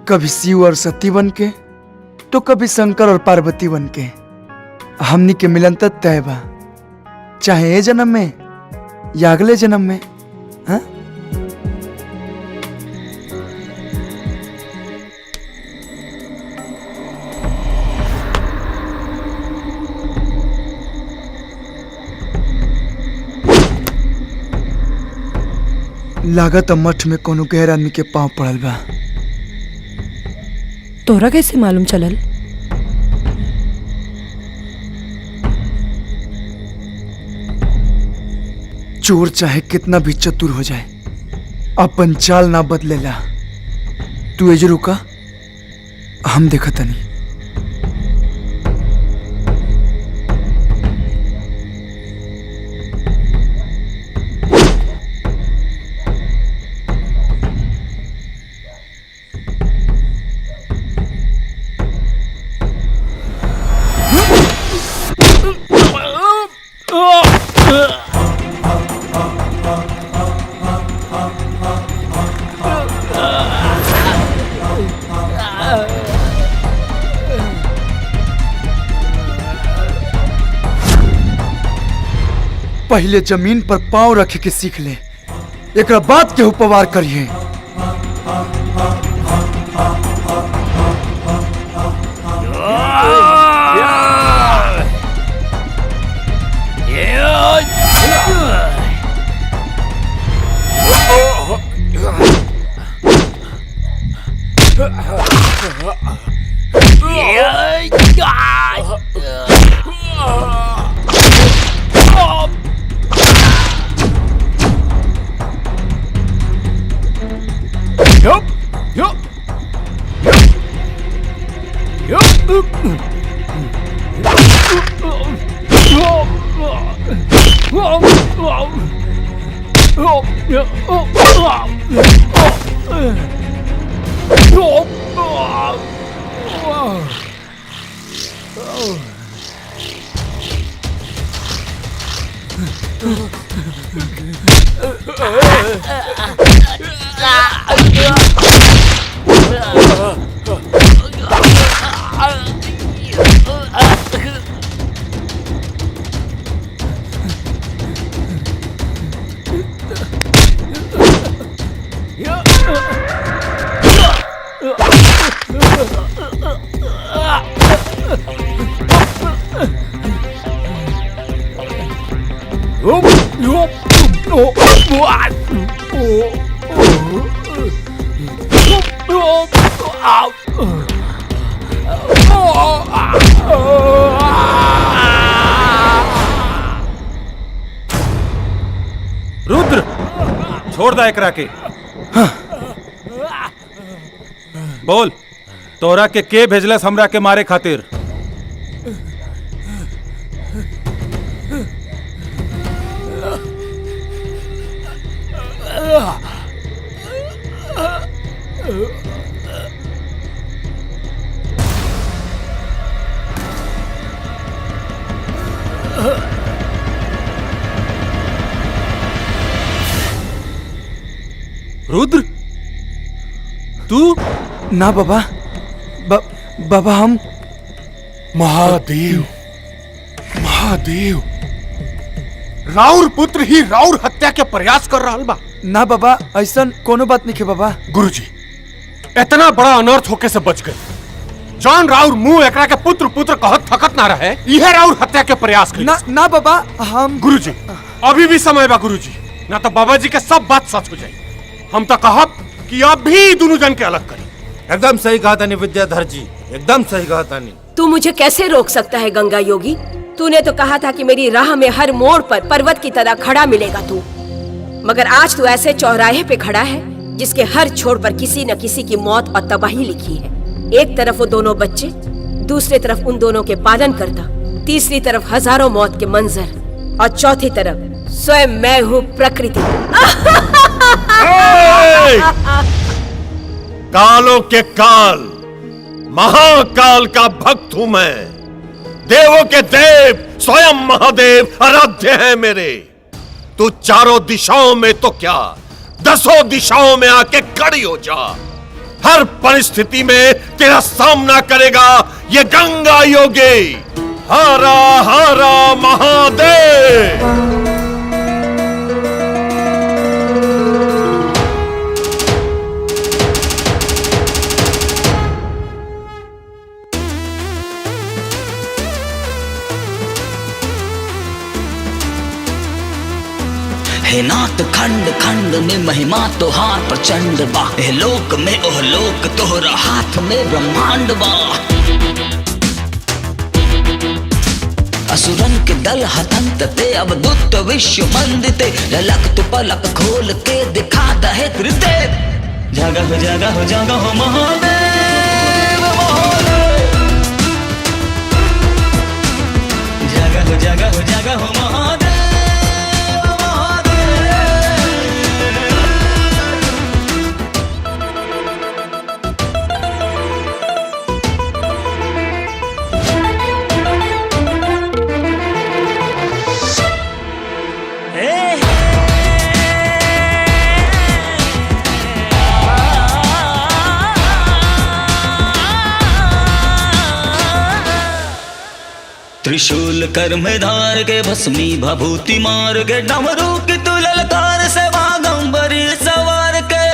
Speaker 15: कभी शिव और सती बन के तो कभी शंकर और पार्वती बन के हमनी के मिलन त तय बा चाहे ये जन्म में या अगले जन्म में हाँ? लागत मठ में कोनो गैर आदमी के पांव पड़ल बा
Speaker 18: तोरा कैसे मालूम चलल
Speaker 15: चोर चाहे कितना भी चतुर हो जाए अपन चाल ना बदलेला तू एज रुका हम देखा तनी पहले जमीन पर पांव रखे के सीख ले एक बात के उपवार करिए
Speaker 3: ये
Speaker 17: रुद्र छोड़ दा एकरा के। बोल तोरा के भेजलस हमरा के मारे खातिर? रुद्र तू?
Speaker 15: ना बाबा, बाबा हम
Speaker 5: महादेव, महादेव, राउर पुत्र ही राउर हत्या के प्रयास कर रहा बा।
Speaker 15: ना बाबा, ऐसा कोनो बात नहीं है बाबा।
Speaker 5: गुरुजी इतना बड़ा अनर्थ होके से बच गए। जॉन राउर मुंह एकरा के पुत्र पुत्र कहत थकत ना रहे, यह राउर हत्या के प्रयास करी।
Speaker 15: ना बाबा हम।
Speaker 5: गुरुजी अभी भी समय बा गुरुजी, ना तो बाबा जी के सब बात सच हो जाए। हम तो कहब कि अभी दोनों जन के अलग करी।
Speaker 14: एकदम सही कहा तानी विद्याधर जी, एकदम सही कहा तानी।
Speaker 21: तू मुझे कैसे रोक सकता है गंगा योगी? तूने तो कहा था कि मेरी राह में हर मोड़ पर पर्वत की तरह खड़ा मिलेगा तू, मगर आज तू ऐसे चौराहे पे खड़ा है जिसके हर छोर पर किसी न किसी की मौत और तबाही लिखी है। एक तरफ वो दोनों बच्चे, दूसरी तरफ उन दोनों के पालन करता, तीसरी तरफ हजारों मौत के मंजर और चौथी तरफ स्वयं मैं हूँ प्रकृति।
Speaker 1: कालों के काल, महाकाल का भक्त हूं मैं। देवों के देव स्वयं महादेव आराध्य है मेरे। तू चारों दिशाओं में तो क्या, 10 दिशाओं में आके खड़ी हो जा। हर परिस्थिति में तेरा सामना करेगा ये गंगा योगी। हरा हरा महादेव।
Speaker 20: हे नाथ खंड खंड में महिमा तोहार प्रचंड बा। हे लोक में ओह लोक तोहरा हाथ में ब्रह्मांड बा। असुरन के दल हतंत ते अब दुत विश्व मंदिते। ललक तु पलक खोल के दिखा दहे त्रिदेव। जागा हो जागा हो जागा हो महादेव महादेव। जागा हो जागा हो जागा हो महादेव। त्रिशूल कर में धार के भस्मी भभूति मार के। डमरू की तू ललकार से बागंबरी सवार के।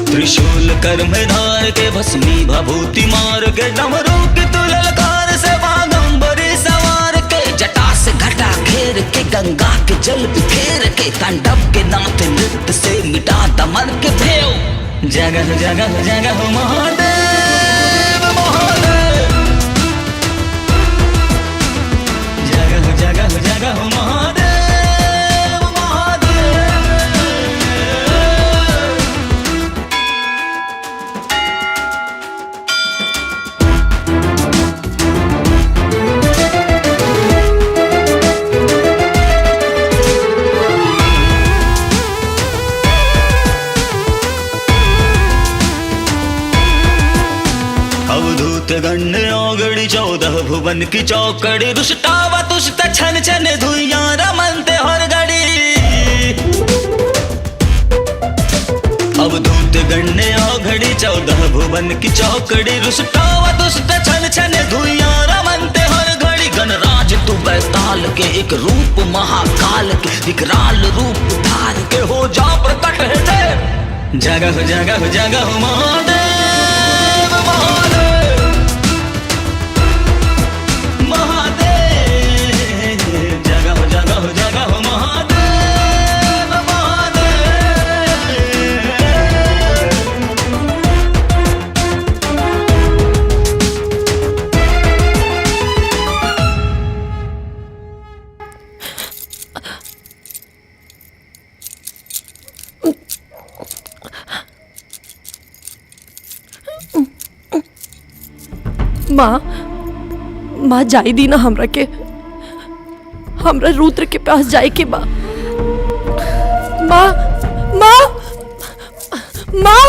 Speaker 20: त्रिशूल कर में धार के भस्मी भभूति मार के। डमरू की तू ललकार से बागंबरी सवार के। जटा से घटा घेर के गंगा के जल बिखेर के। तांडव के नाथ नृत्य से मिटा दमन के भेव। जगह जगह जगह महादेव महादेव। जगह जगह जगह महादेव महादेव। भुवन की चौकड़ी रुष्टावा तुष्ट छन छन धुइया रमनते हर घड़ी अवधूत गण्य घड़ी 14 भुवन की चौकड़ी रुष्टावा तुष्ट छन छन धुइया रमनते हर घड़ी गणराज तू बैताल के एक रूप महाकाल के विकराल रूप धार के हो जा प्रकट है देव जगह जगह जगह महादेव महादेव महादेव जगह जगह जगह महादेव महादेव
Speaker 18: माँ जाई दी ना हमरा रुद्र के पास जाए के माँ माँ माँ माँ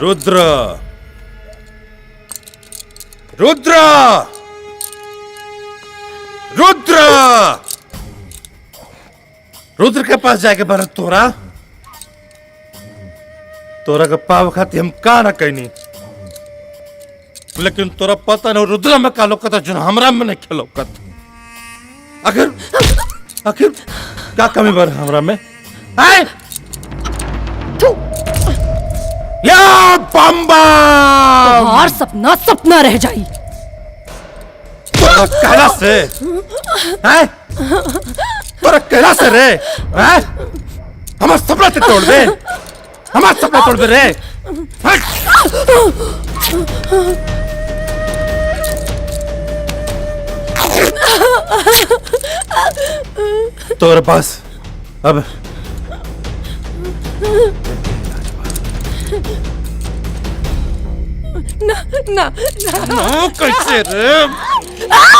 Speaker 14: रुद्र रुद्र रुद्र रुद्र के पास जाके भरत तोरा के पाव खाती हम का ना कहनी लेकिन तोरा पता नहीं रुद्र में का लोकत जो हमरा में नहीं खेलोकत आखिर क्या कमी बर हमरा में आए या बम्बा
Speaker 18: और सपना सपना रह जाई
Speaker 14: कहला से हैं तोरा कहला से रे हैं हमारा सपना ते तोड़ दे हमारा सपना तोड़ दे रे तोरे पास अब
Speaker 18: ना ना
Speaker 14: ना कैसे रे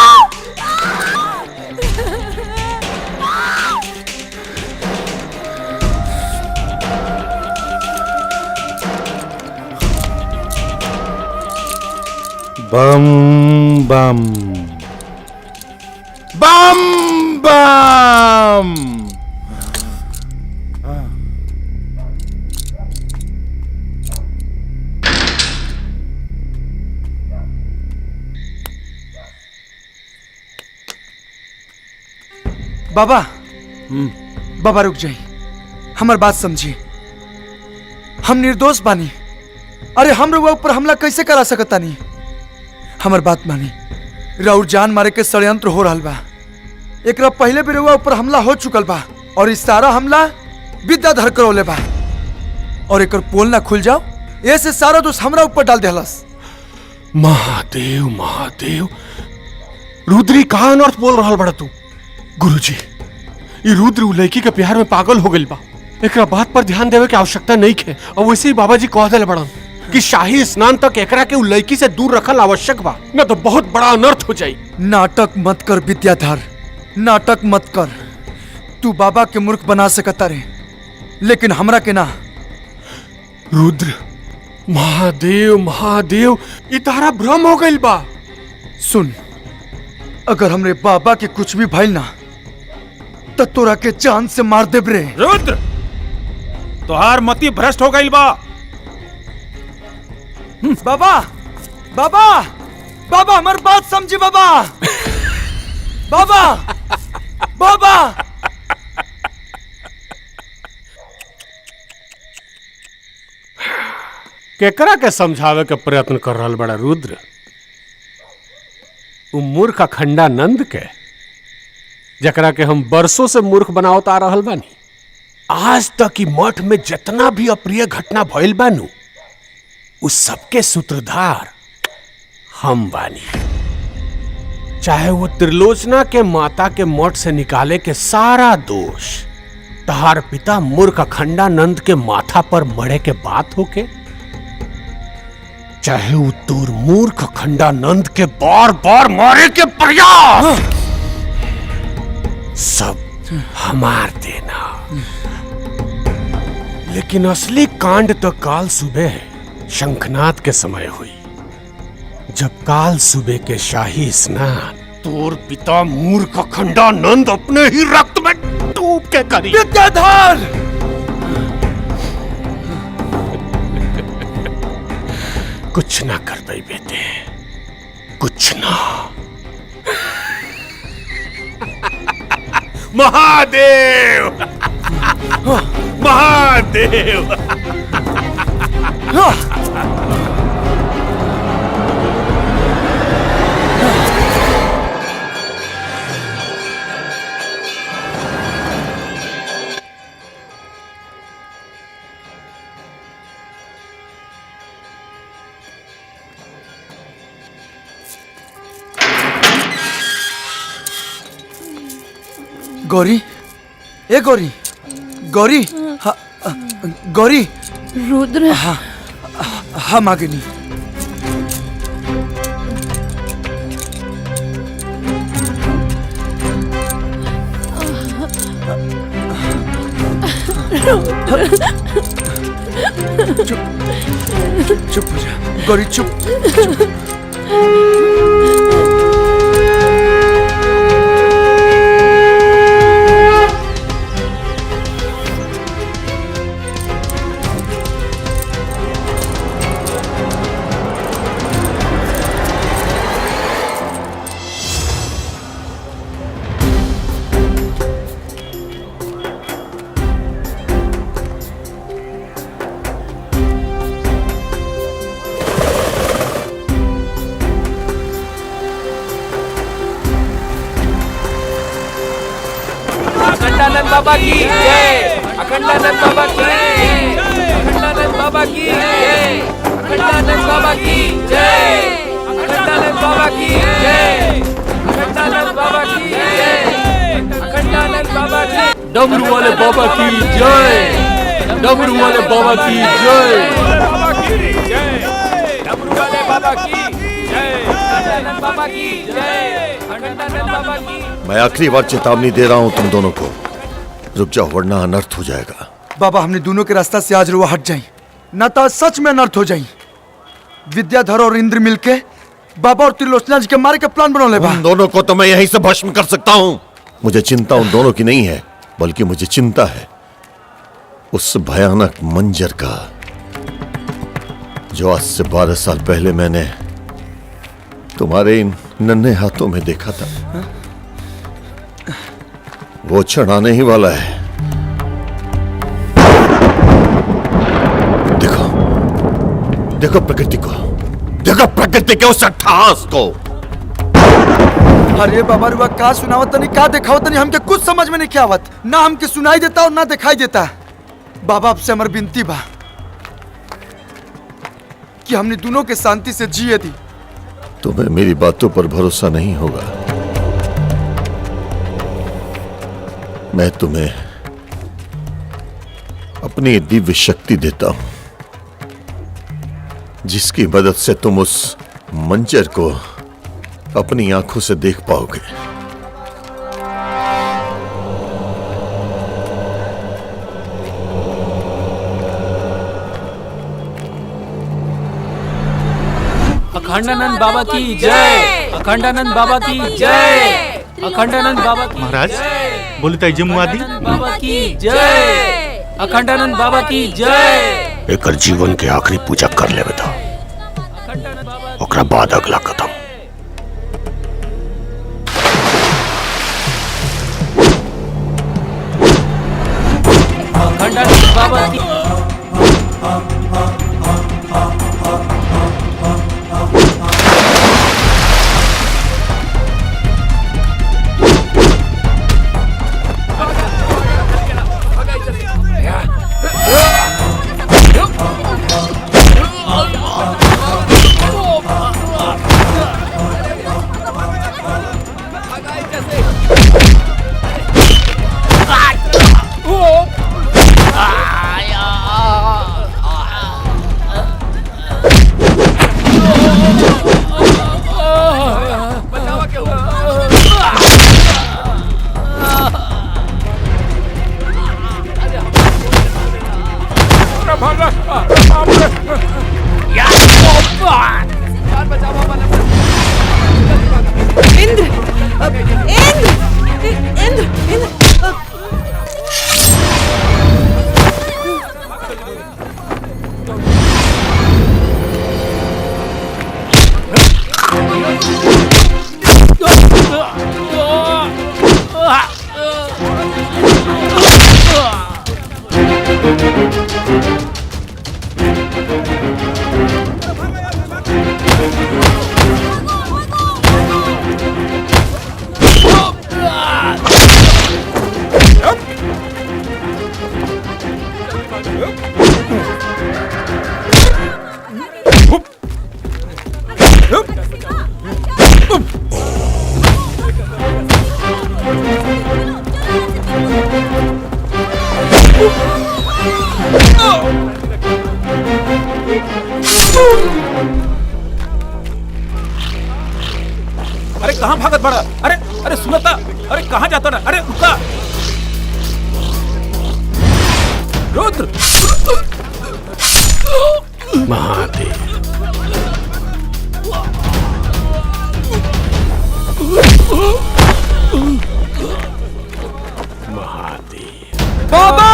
Speaker 14: बम बम बम बम
Speaker 15: बाबा बाबा रुक जाई हमार बात समझी हम निर्दोष बानी अरे हम रउआ ऊपर हमला कैसे करा सकता नहीं हमार बात मानी राउर जान मारे के षड्यंत्र हो रहल बा एकरा पहले भी रउआ ऊपर हमला हो चुकल बा और इस सारा हमला विद्याधर करौले बा और एकर पोल ना खुल जाओ ऐसे सारा दोष हमरा ऊपर डाल देहलस
Speaker 5: महादेव महादेव रुद्री कहाँ अनर्थ बोल रहा बड़ा तू गुरुजी ये रुद्र उ लड़की के प्यार में पागल हो गई बा एकरा बात पर ध्यान देवे की आवश्यकता नहीं है और वैसे ही बाबा जी कह दिल बड़न कि शाही स्नान तक एकरा के उ लड़की से दूर रखल आवश्यक बा न तो बहुत बड़ा अनर्थ हो जाई
Speaker 15: नाटक मत कर विद्याधर नाटक मत कर तू बाबा के मूर्ख बना सकता रे लेकिन हमरा के ना
Speaker 5: रुद्र महादेव महादेव ये तारा भ्रम हो गई बा
Speaker 15: सुन अगर हमरे बाबा के कुछ भी भइल ना तो तोरा के चांद से मार देब रे
Speaker 17: रुद्र तोहार मति भ्रष्ट हो गई बा
Speaker 15: बाबा बाबा बाबा हमार बात समझी बाबा बाबा बाबा
Speaker 5: केकरा के समझावे के प्रयत्न कर रहा बड़ा रुद्र उ मूर्ख अखंडानंद के जकरा के हम बरसों से मूर्ख बनावत आ रहल बानी आज तक की मठ में जितना भी अप्रिय घटना भइल बानू उस सबके सूत्रधार हम बानी चाहे वो त्रिलोचना के माता के मठ से निकाले के सारा दोष तहार पिता मूर्ख अखंडानंद के माथा पर मरे के बात होके चाहे वो दूर मूर्ख खंडानंद के बार बार मारे के प्रयास सब हमार देना। लेकिन असली कांड तो काल सुबह शंखनाद के समय हुई, जब काल सुबह के शाही स्नान तोर पिता मूर्ख खंडानंद अपने ही रक्त में डूब के करी।
Speaker 15: विद्याधर!
Speaker 5: कुछ ना कर पाई बेटे, कुछ ना। महादेव! महादेव!
Speaker 15: गौरी, ए गौरी, गौरी, गौरी।
Speaker 18: रुद्र।
Speaker 15: हाँ मागिनी। चुप हो जा गौरी, चुप।
Speaker 8: अखंडानंद बाबा की जय, अखंडानंद बाबा की जय, अखंडानंद बाबा की जय, अखंडानंद बाबा की जय, अखंडानंद बाबा की जय, अखंडानंद बाबा की जय, अखंडानंद बाबा की।
Speaker 3: डमरू वाले बाबा की जय, डमरू वाले बाबा की जय,
Speaker 8: डमरू वाले बाबा की जय, अखंडानंद बाबा की जय, अखंडानंद बाबा की।
Speaker 1: मैं आखिरी बार चेतावनी दे रहा हूं तुम दोनों को, रुक जाओ वरना अनर्थ हो जाएगा।
Speaker 15: बाबा हमने दोनों के रास्ता से आज रुआ हट जाई, न तो सच में अनर्थ हो जाई। विद्याधर और इंद्र मिलके बाबा और त्रिलोचना जी के मारे का प्लान बनौले बा।
Speaker 1: उन दोनों को तो मैं यहीं से भस्म कर सकता हूं। मुझे चिंता उन दोनों की नहीं है, बल्कि मुझे चिंता है उस भयानक मंजर का, जो आज से 12 साल पहले मैंने तुम्हारे इन नन्हे हाथों में देखा था। वो क्षण आने ही वाला है। देखो, देखो प्रकृति को, देखो प्रकृति के उस अट्टहास को।
Speaker 15: अरे बाबा रुआ का सुनावत नहीं, का दिखावत नहीं, हमके कुछ समझ में नहीं आवत। ना हमके सुनाई देता और ना दिखाई देता। बाबा आपसे हमारी विनती बा कि हमने दोनों के शांति से जिए दी।
Speaker 1: तुम्हें मेरी बातों पर भरोसा नहीं होगा। मैं तुम्हें अपनी दिव्य शक्ति देता हूं, जिसकी मदद से तुम उस मंजर को अपनी आंखों से देख पाओगे।
Speaker 7: अखंडानंद बाबा की जय, अखंडानंद बाबा की जय, अखंडानंद बाबा की
Speaker 12: महाराज बोली तय मुआदी
Speaker 7: बाबा की जय, अखंडानंद बाबा की जय।
Speaker 5: एकर जीवन के आखिरी पूजा कर ले बेटा, ओकरा बाद अगला कदम।
Speaker 7: अखंडानंद बाबा की
Speaker 17: अरे कहाँ भागत बड़ा? अरे अरे सुनता, अरे कहाँ जाता ना? अरे रुका रुद्र।
Speaker 5: महादेव
Speaker 17: बाबा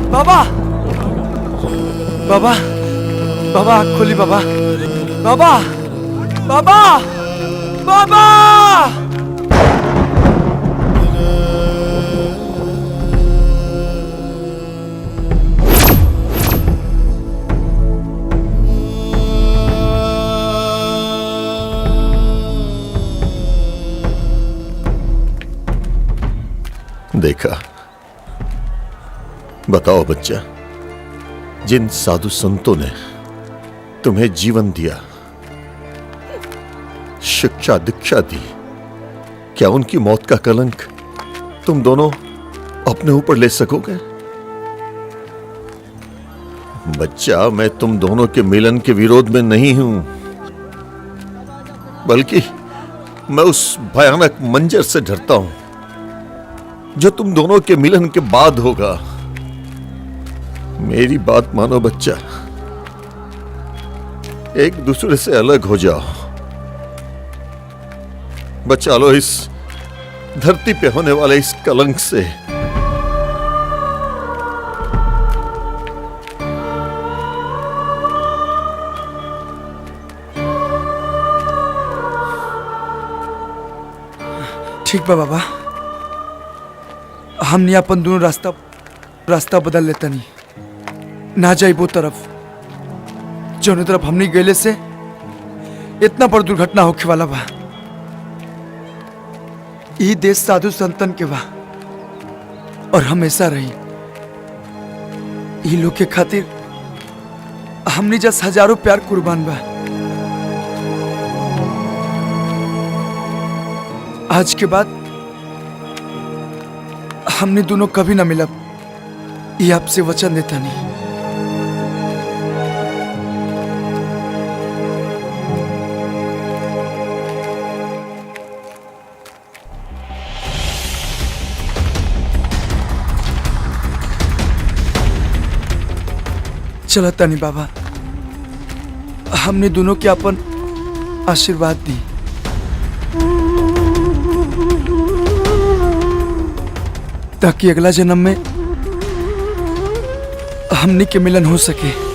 Speaker 15: बाबा बाबा बाबा आँख खोली बाबा बाबा बाबा बाबा
Speaker 1: देखा, बताओ बच्चा, जिन साधु संतों ने तुम्हें जीवन दिया, शिक्षा दीक्षा दी, क्या उनकी मौत का कलंक तुम दोनों अपने ऊपर ले सकोगे? बच्चा, मैं तुम दोनों के मिलन के विरोध में नहीं हूं, बल्कि मैं उस भयानक मंजर से डरता हूं जो तुम दोनों के मिलन के बाद होगा। मेरी बात मानो बच्चा, एक दूसरे से अलग हो जाओ, बचा लो इस धरती पे होने वाले इस कलंक से।
Speaker 15: ठीक बा बाबा, हमने अपन दोनों रास्ता बदल लेता नहीं, ना जाई वो तरफ जौने तरफ हमने गए से इतना बड़ दुर्घटना होखे वाला बा। ई देश साधु संतन के बा और हमेशा रही। ई लोग के खातिर हमने जस हजारों प्यार कुर्बान बा। आज के बाद हमने दोनों कभी ना मिलब, ये आपसे वचन देता नहीं। चला तानी बाबा, हमने दोनों के अपन आशीर्वाद दी। ताकि अगला जन्म में हमने के मिलन हो सके।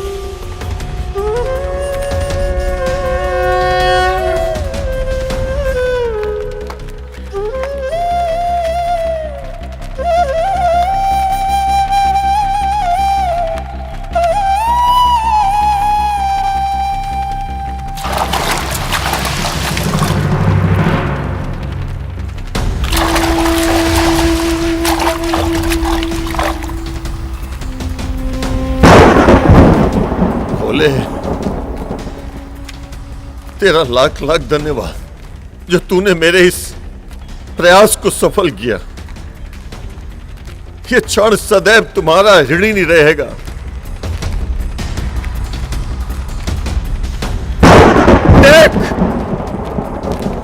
Speaker 1: तेरा लाख लाख धन्यवाद जो तूने मेरे इस प्रयास को सफल किया। ये क्षण सदैव तुम्हारा ऋणी नहीं रहेगा। देख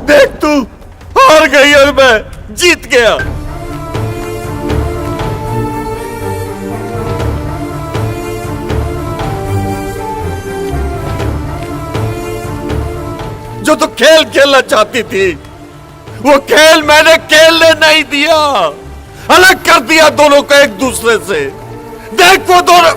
Speaker 1: देख, तू हार गई और मैं जीत गया। जो तू खेल खेलना चाहती थी, वो खेल मैंने खेलने नहीं दिया। अलग कर दिया दोनों को एक दूसरे से। देख वो दोनों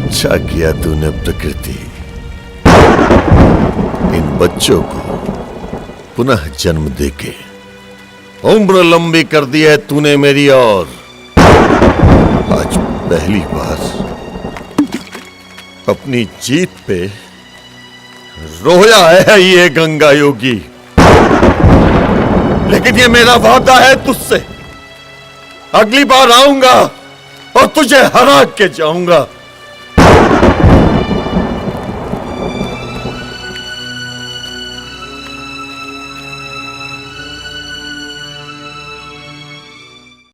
Speaker 1: अच्छा किया तूने प्रकृति, इन बच्चों को पुनः जन्म देके उम्र लंबी कर दी है तूने मेरी। और आज पहली बार अपनी जीत पे रोया है ये गंगा योगी। लेकिन ये मेरा वादा है तुझसे, अगली बार आऊंगा और तुझे हरा के जाऊंगा।